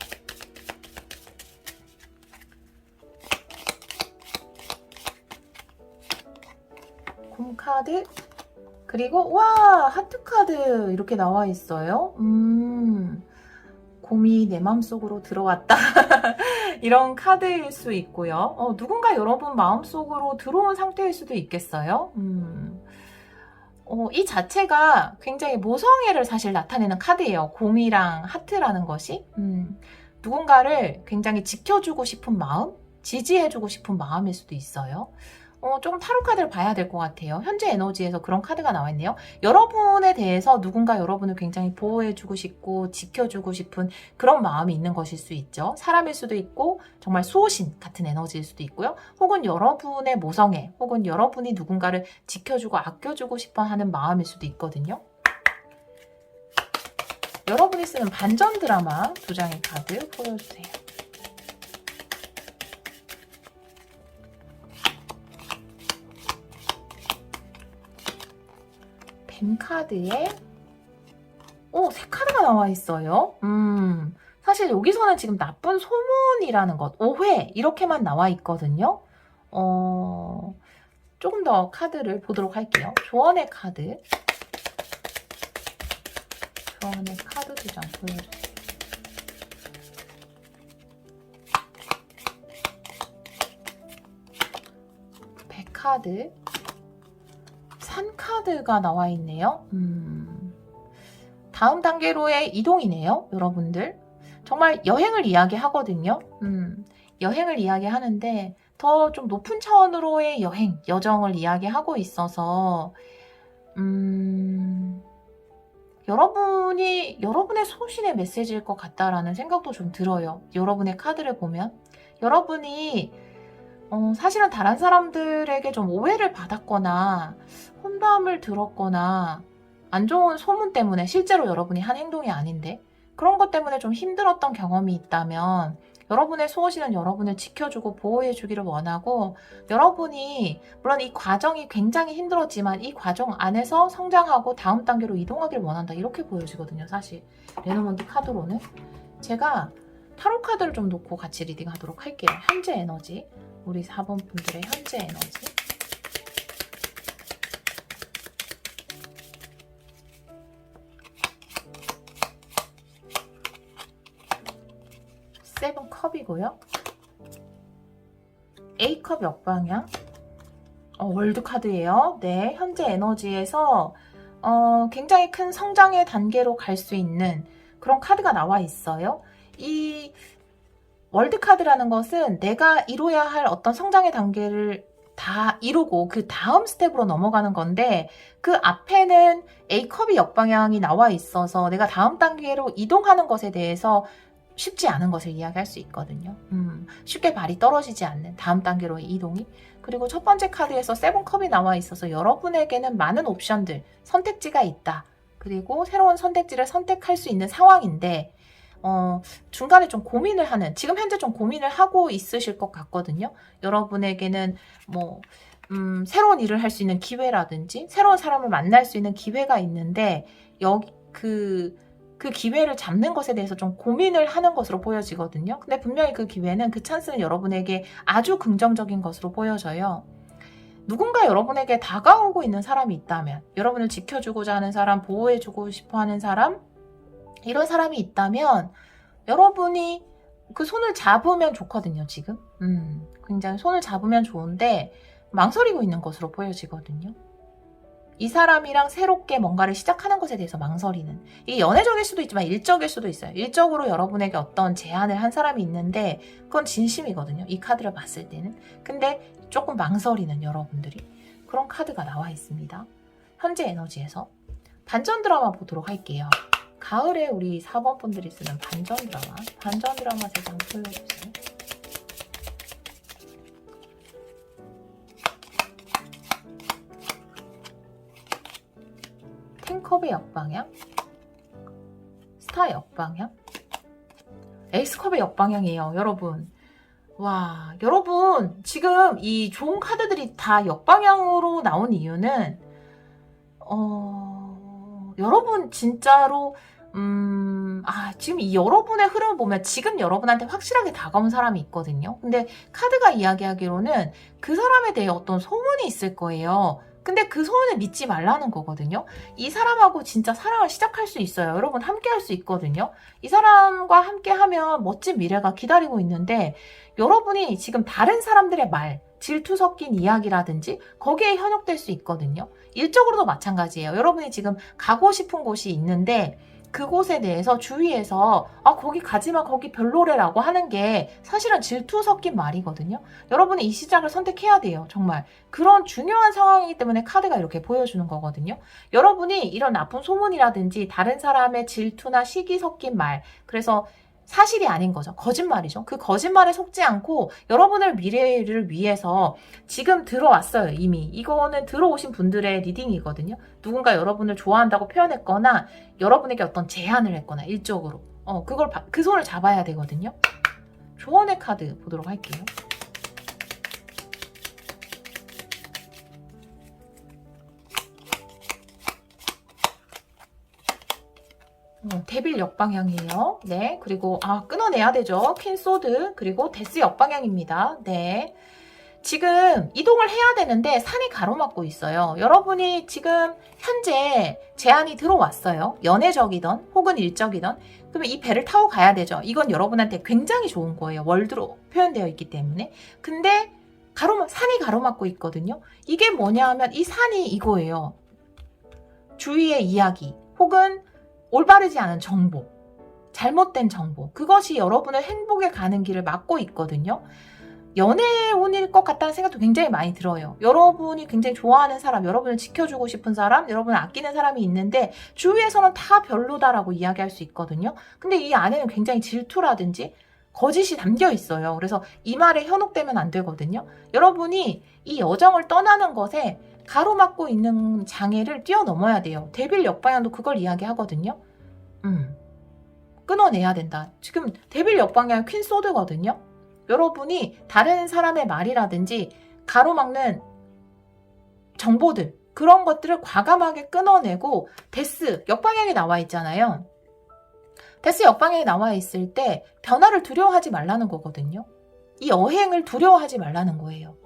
곰 카드, 그리고 와, 하트 카드 이렇게 나와 있어요. 곰이 내 마음속으로 들어왔다. 이런 카드일 수 있고요. 누군가 여러분 마음속으로 들어온 상태일 수도 있겠어요. 이 자체가 굉장히 모성애를 사실 나타내는 카드예요. 곰이랑 하트라는 것이. 누군가를 굉장히 지켜주고 싶은 마음, 지지해주고 싶은 마음일 수도 있어요. 조금 타로 카드를 봐야 될 것 같아요. 현재 에너지에서 그런 카드가 나와 있네요. 여러분에 대해서 누군가 여러분을 굉장히 보호해주고 싶고 지켜주고 싶은 그런 마음이 있는 것일 수 있죠. 사람일 수도 있고 정말 수호신 같은 에너지일 수도 있고요. 혹은 여러분의 모성애, 혹은 여러분이 누군가를 지켜주고 아껴주고 싶어 하는 마음일 수도 있거든요. 여러분이 쓰는 반전 드라마 2장의 카드 보여주세요. 뱀 카드에 3카드가 나와 있어요. 사실 여기서는 지금 나쁜 소문이라는 것, 오해 이렇게만 나와 있거든요. 조금 더 카드를 보도록 할게요. 조언의 카드. 조언의 카드 2장 보여주세요. 배 카드. 산 카드가 나와 있네요. 다음 단계로의 이동이네요. 여러분들. 정말 여행을 이야기하거든요. 여행을 이야기하는데 더 좀 높은 차원으로의 여행, 여정을 이야기하고 있어서 여러분의 소신의 메시지일 것 같다라는 생각도 좀 들어요. 여러분의 카드를 보면. 여러분이 사실은 다른 사람들에게 좀 오해를 받았거나 혼담을 들었거나 안 좋은 소문 때문에 실제로 여러분이 한 행동이 아닌데 그런 것 때문에 좀 힘들었던 경험이 있다면 여러분의 소원이는 여러분을 지켜주고 보호해주기를 원하고, 여러분이 물론 이 과정이 굉장히 힘들었지만 이 과정 안에서 성장하고 다음 단계로 이동하길 원한다, 이렇게 보여지거든요. 사실 레노먼드 카드로는 제가 타로 카드를 좀 놓고 같이 리딩하도록 할게요. 현재 에너지, 우리 4번 분들의 현재 에너지. 세븐 컵이고요. A컵 역방향. 월드 카드예요. 네, 현재 에너지에서 굉장히 큰 성장의 단계로 갈 수 있는 그런 카드가 나와 있어요. 이 월드 카드라는 것은 내가 이뤄야 할 어떤 성장의 단계를 다 이루고 그 다음 스텝으로 넘어가는 건데, 그 앞에는 A컵이 역방향이 나와 있어서 내가 다음 단계로 이동하는 것에 대해서 쉽지 않은 것을 이야기할 수 있거든요. 쉽게 발이 떨어지지 않는 다음 단계로의 이동이. 그리고 첫 번째 카드에서 세븐컵이 나와 있어서 여러분에게는 많은 옵션들, 선택지가 있다. 그리고 새로운 선택지를 선택할 수 있는 상황인데, 중간에 좀 고민을 하는, 지금 현재 좀 고민을 하고 있으실 것 같거든요. 여러분에게는 새로운 일을 할 수 있는 기회라든지 새로운 사람을 만날 수 있는 기회가 있는데, 여기 그 기회를 잡는 것에 대해서 좀 고민을 하는 것으로 보여지거든요. 근데 분명히 그 기회는, 그 찬스는 여러분에게 아주 긍정적인 것으로 보여져요. 누군가 여러분에게 다가오고 있는 사람이 있다면, 여러분을 지켜주고자 하는 사람, 보호해주고 싶어 하는 사람, 이런 사람이 있다면 여러분이 그 손을 잡으면 좋거든요. 지금 굉장히 손을 잡으면 좋은데 망설이고 있는 것으로 보여지거든요. 이 사람이랑 새롭게 뭔가를 시작하는 것에 대해서 망설이는, 이게 연애적일 수도 있지만 일적일 수도 있어요. 일적으로 여러분에게 어떤 제안을 한 사람이 있는데 그건 진심이거든요. 이 카드를 봤을 때는. 근데 조금 망설이는 여러분들이, 그런 카드가 나와 있습니다. 현재 에너지에서 반전 드라마 보도록 할게요. 가을에 우리 4번 분들이 쓰는 반전 드라마 세상 보여주세요. 킹컵의 역방향, 스타 역방향, 에이스컵의 역방향이에요, 여러분. 와, 여러분 지금 이 좋은 카드들이 다 역방향으로 나온 이유는 여러분 진짜로 지금 이 여러분의 흐름을 보면 지금 여러분한테 확실하게 다가온 사람이 있거든요. 근데 카드가 이야기하기로는 그 사람에 대해 어떤 소문이 있을 거예요. 근데 그 소문을 믿지 말라는 거거든요. 이 사람하고 진짜 사랑을 시작할 수 있어요. 여러분 함께 할 수 있거든요. 이 사람과 함께 하면 멋진 미래가 기다리고 있는데, 여러분이 지금 다른 사람들의 말, 질투 섞인 이야기라든지 거기에 현혹될 수 있거든요. 일적으로도 마찬가지예요. 여러분이 지금 가고 싶은 곳이 있는데 그곳에 대해서 주위에서 거기 가지마, 거기 별로래라고 하는 게 사실은 질투 섞인 말이거든요. 여러분이 이 시작을 선택해야 돼요. 정말 그런 중요한 상황이기 때문에 카드가 이렇게 보여주는 거거든요. 여러분이 이런 나쁜 소문이라든지 다른 사람의 질투나 시기 섞인 말, 그래서 사실이 아닌 거죠. 거짓말이죠. 그 거짓말에 속지 않고 여러분의 미래를 위해서 지금 들어왔어요. 이미 이거는 들어오신 분들의 리딩이거든요. 누군가 여러분을 좋아한다고 표현했거나 여러분에게 어떤 제안을 했거나 일적으로 그 손을 잡아야 되거든요. 조언의 카드 보도록 할게요. 데빌 역방향이에요. 네, 그리고 끊어내야 되죠. 퀸 소드, 그리고 데스 역방향입니다. 네, 지금 이동을 해야 되는데 산이 가로막고 있어요. 여러분이 지금 현재 제안이 들어왔어요. 연애적이던 혹은 일적이던. 그러면 이 배를 타고 가야 되죠. 이건 여러분한테 굉장히 좋은 거예요. 월드로 표현되어 있기 때문에. 근데 산이 가로막고 있거든요. 이게 뭐냐 하면 이 산이 이거예요. 주위의 이야기 혹은 올바르지 않은 정보, 잘못된 정보, 그것이 여러분을 행복에 가는 길을 막고 있거든요. 연애운일 것 같다는 생각도 굉장히 많이 들어요. 여러분이 굉장히 좋아하는 사람, 여러분을 지켜주고 싶은 사람, 여러분을 아끼는 사람이 있는데 주위에서는 다 별로다라고 이야기할 수 있거든요. 근데 이 안에는 굉장히 질투라든지 거짓이 담겨 있어요. 그래서 이 말에 현혹되면 안 되거든요. 여러분이 이 여정을 떠나는 것에 가로막고 있는 장애를 뛰어넘어야 돼요. 데빌 역방향도 그걸 이야기하거든요. 끊어내야 된다. 지금 데빌 역방향 퀸 소드거든요. 여러분이 다른 사람의 말이라든지 가로막는 정보들, 그런 것들을 과감하게 끊어내고 데스 역방향이 나와 있잖아요. 데스 역방향이 나와 있을 때 변화를 두려워하지 말라는 거거든요. 이 여행을 두려워하지 말라는 거예요.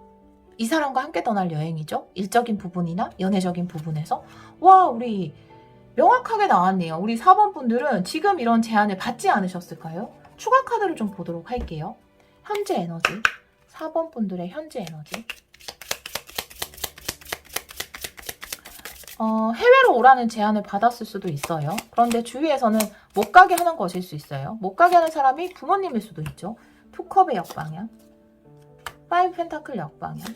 이 사람과 함께 떠날 여행이죠. 일적인 부분이나 연애적인 부분에서. 와, 우리 명확하게 나왔네요. 우리 4번 분들은 지금 이런 제안을 받지 않으셨을까요? 추가 카드를 좀 보도록 할게요. 현재 에너지. 4번 분들의 현재 에너지. 해외로 오라는 제안을 받았을 수도 있어요. 그런데 주위에서는 못 가게 하는 것일 수 있어요. 못 가게 하는 사람이 부모님일 수도 있죠. 투컵의 역방향. 5 펜타클 역방향.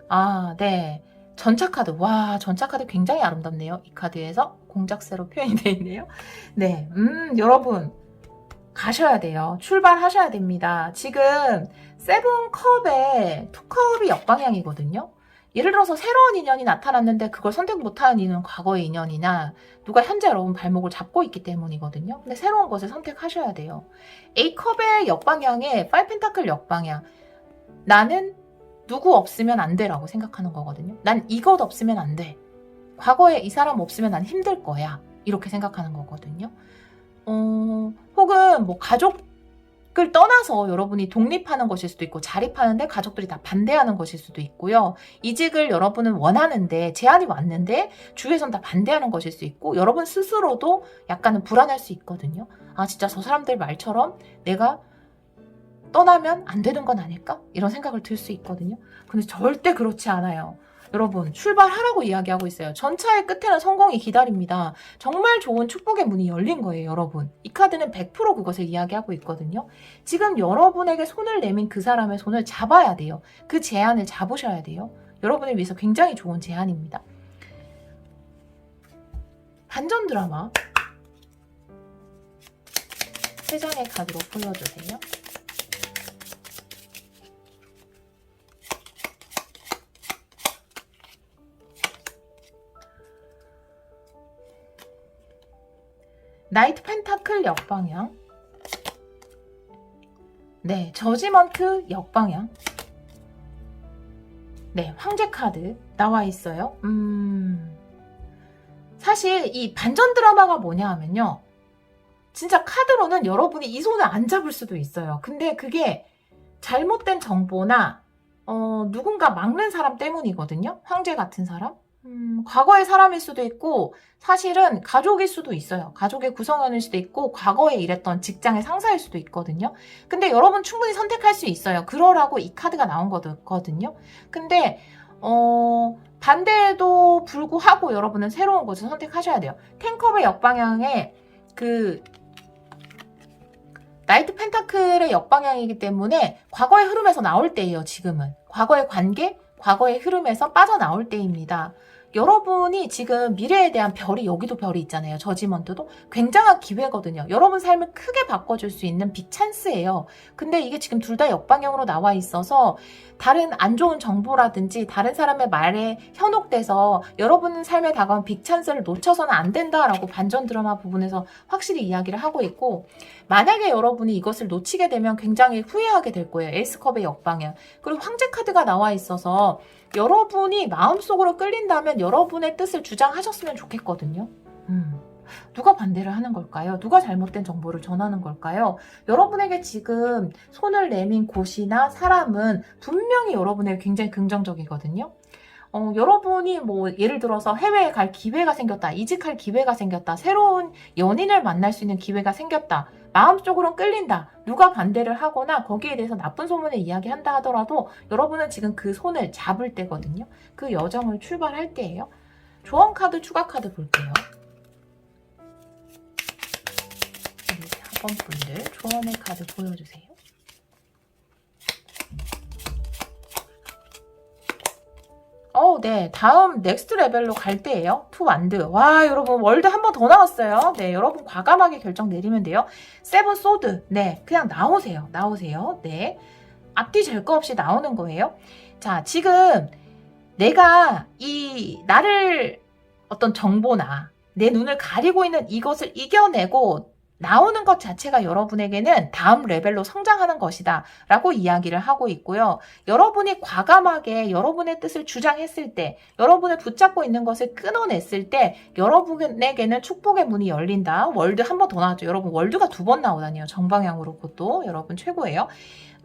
아, 네. 전차 카드. 와, 전차 카드 굉장히 아름답네요. 이 카드에서 공작새로 표현이 되어 있네요. 네. 여러분. 가셔야 돼요. 출발하셔야 됩니다. 지금 7컵에 2컵이 역방향이거든요. 예를 들어서 새로운 인연이 나타났는데 그걸 선택 못하는 이유는 과거의 인연이나 누가 현재 여러분 발목을 잡고 있기 때문이거든요. 근데 새로운 것을 선택하셔야 돼요. A컵의 역방향에 5 펜타클 역방향. 나는 누구 없으면 안 돼라고 생각하는 거거든요. 난 이것 없으면 안 돼. 과거에 이 사람 없으면 난 힘들 거야. 이렇게 생각하는 거거든요. 혹은 뭐 가족을 떠나서 여러분이 독립하는 것일 수도 있고 자립하는데 가족들이 다 반대하는 것일 수도 있고요. 이직을 여러분은 원하는데 제안이 왔는데 주위에선 다 반대하는 것일 수 있고 여러분 스스로도 약간은 불안할 수 있거든요. 아, 진짜 저 사람들 말처럼 내가 떠나면 안 되는 건 아닐까? 이런 생각을 들 수 있거든요. 근데 절대 그렇지 않아요. 여러분, 출발하라고 이야기하고 있어요. 전차의 끝에는 성공이 기다립니다. 정말 좋은 축복의 문이 열린 거예요, 여러분. 이 카드는 100% 그것을 이야기하고 있거든요. 지금 여러분에게 손을 내민 그 사람의 손을 잡아야 돼요. 그 제안을 잡으셔야 돼요. 여러분을 위해서 굉장히 좋은 제안입니다. 반전 드라마 3장의 카드로 보여주세요. 나이트 펜타클 역방향. 네, 저지먼트 역방향. 네, 황제 카드 나와 있어요. 사실 이 반전 드라마가 뭐냐 하면요. 진짜 카드로는 여러분이 이 손을 안 잡을 수도 있어요. 근데 그게 잘못된 정보나 누군가 막는 사람 때문이거든요. 황제 같은 사람. 과거의 사람일 수도 있고 사실은 가족일 수도 있어요. 가족의 구성원일 수도 있고 과거에 일했던 직장의 상사일 수도 있거든요. 근데 여러분 충분히 선택할 수 있어요. 그러라고 이 카드가 나온 거거든요. 근데 반대에도 불구하고 여러분은 새로운 것을 선택하셔야 돼요. 텐컵의 역방향에 그 나이트 펜타클의 역방향이기 때문에 과거의 흐름에서 나올 때예요. 지금은 과거의 관계, 과거의 흐름에서 빠져나올 때입니다. 여러분이 지금 미래에 대한 별이, 여기도 별이 있잖아요. 저지먼트도 굉장한 기회거든요. 여러분 삶을 크게 바꿔줄 수 있는 빅 찬스예요. 근데 이게 지금 둘 다 역방향으로 나와 있어서 다른 안 좋은 정보라든지 다른 사람의 말에 현혹돼서 여러분 삶에 다가온 빅 찬스를 놓쳐서는 안 된다라고 반전 드라마 부분에서 확실히 이야기를 하고 있고, 만약에 여러분이 이것을 놓치게 되면 굉장히 후회하게 될 거예요. 에이스컵의 역방향. 그리고 황제 카드가 나와 있어서 여러분이 마음속으로 끌린다면 여러분의 뜻을 주장하셨으면 좋겠거든요. 누가 반대를 하는 걸까요? 누가 잘못된 정보를 전하는 걸까요? 여러분에게 지금 손을 내민 곳이나 사람은 분명히 여러분에게 굉장히 긍정적이거든요. 여러분이 뭐 예를 들어서 해외에 갈 기회가 생겼다, 이직할 기회가 생겼다, 새로운 연인을 만날 수 있는 기회가 생겼다, 마음속으로는 끌린다, 누가 반대를 하거나 거기에 대해서 나쁜 소문을 이야기한다 하더라도 여러분은 지금 그 손을 잡을 때거든요. 그 여정을 출발할 때예요. 조언 카드, 추가 카드 볼게요. 우리 4번 분들 조언의 카드 보여주세요. 네. 다음 넥스트 레벨로 갈 때예요. 투 완드. 와, 여러분 월드 한 번 더 나왔어요. 네, 여러분 과감하게 결정 내리면 돼요. 세븐 소드. 네, 그냥 나오세요. 나오세요. 네. 앞뒤 잴 거 없이 나오는 거예요. 자, 지금 내가 나를 어떤 정보나 내 눈을 가리고 있는 이것을 이겨내고 나오는 것 자체가 여러분에게는 다음 레벨로 성장하는 것이다 라고 이야기를 하고 있고요. 여러분이 과감하게 여러분의 뜻을 주장했을 때, 여러분을 붙잡고 있는 것을 끊어냈을 때 여러분에게는 축복의 문이 열린다. 월드 한 번 더 나왔죠. 여러분 월드가 2번 나오다니요. 정방향으로. 그것도 여러분 최고예요.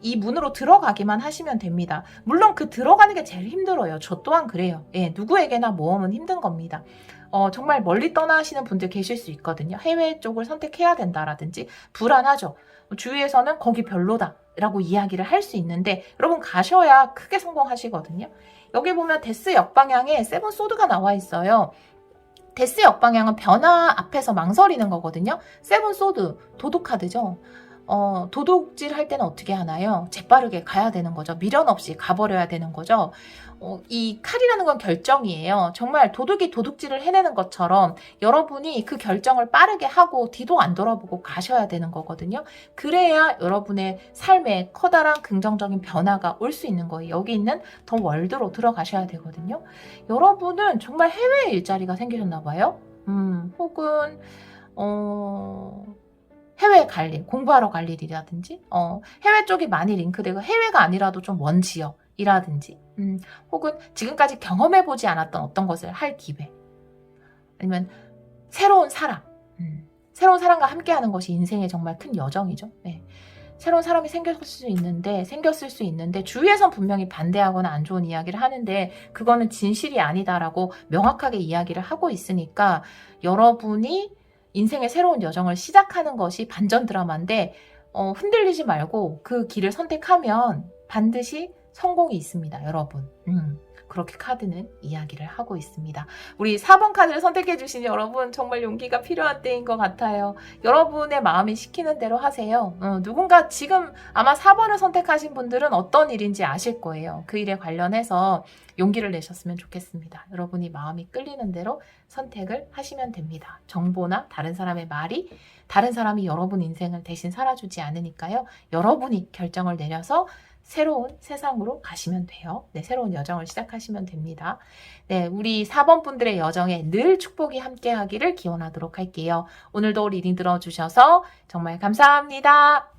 이 문으로 들어가기만 하시면 됩니다. 물론 그 들어가는 게 제일 힘들어요. 저 또한 그래요. 예, 누구에게나 모험은 힘든 겁니다. 정말 멀리 떠나시는 분들 계실 수 있거든요. 해외 쪽을 선택해야 된다라든지 불안하죠. 주위에서는 거기 별로다 라고 이야기를 할 수 있는데 여러분 가셔야 크게 성공하시거든요. 여기 보면 데스 역방향에 세븐 소드가 나와 있어요. 데스 역방향은 변화 앞에서 망설이는 거거든요. 세븐 소드 도둑 카드죠. 도둑질 할 때는 어떻게 하나요? 재빠르게 가야 되는 거죠. 미련 없이 가버려야 되는 거죠. 이 칼이라는 건 결정이에요. 정말 도둑이 도둑질을 해내는 것처럼 여러분이 그 결정을 빠르게 하고 뒤도 안 돌아보고 가셔야 되는 거거든요. 그래야 여러분의 삶에 커다란 긍정적인 변화가 올 수 있는 거예요. 여기 있는 더 월드로 들어가셔야 되거든요. 여러분은 정말 해외 일자리가 생기셨나 봐요. 혹은 해외 갈 일, 공부하러 갈 일이라든지, 해외 쪽이 많이 링크되고 해외가 아니라도 좀 먼 지역이라든지, 혹은 지금까지 경험해보지 않았던 어떤 것을 할 기회, 아니면 새로운 사람, 새로운 사람과 함께하는 것이 인생의 정말 큰 여정이죠. 네. 새로운 사람이 생겼을 수 있는데 주위에선 분명히 반대하거나 안 좋은 이야기를 하는데 그거는 진실이 아니다라고 명확하게 이야기를 하고 있으니까 여러분이 인생의 새로운 여정을 시작하는 것이 반전 드라마인데 흔들리지 말고 그 길을 선택하면 반드시 성공이 있습니다, 여러분. 그렇게 카드는 이야기를 하고 있습니다. 우리 4번 카드를 선택해 주신 여러분 정말 용기가 필요한 때인 것 같아요. 여러분의 마음이 시키는 대로 하세요. 누군가 지금 아마 4번을 선택하신 분들은 어떤 일인지 아실 거예요. 그 일에 관련해서 용기를 내셨으면 좋겠습니다. 여러분이 마음이 끌리는 대로 선택을 하시면 됩니다. 정보나 다른 사람의 말이 다른 사람이 여러분 인생을 대신 살아주지 않으니까요. 여러분이 결정을 내려서 새로운 세상으로 가시면 돼요. 네, 새로운 여정을 시작하시면 됩니다. 네, 우리 4번 분들의 여정에 늘 축복이 함께 하기를 기원하도록 할게요. 오늘도 리딩 들어주셔서 정말 감사합니다.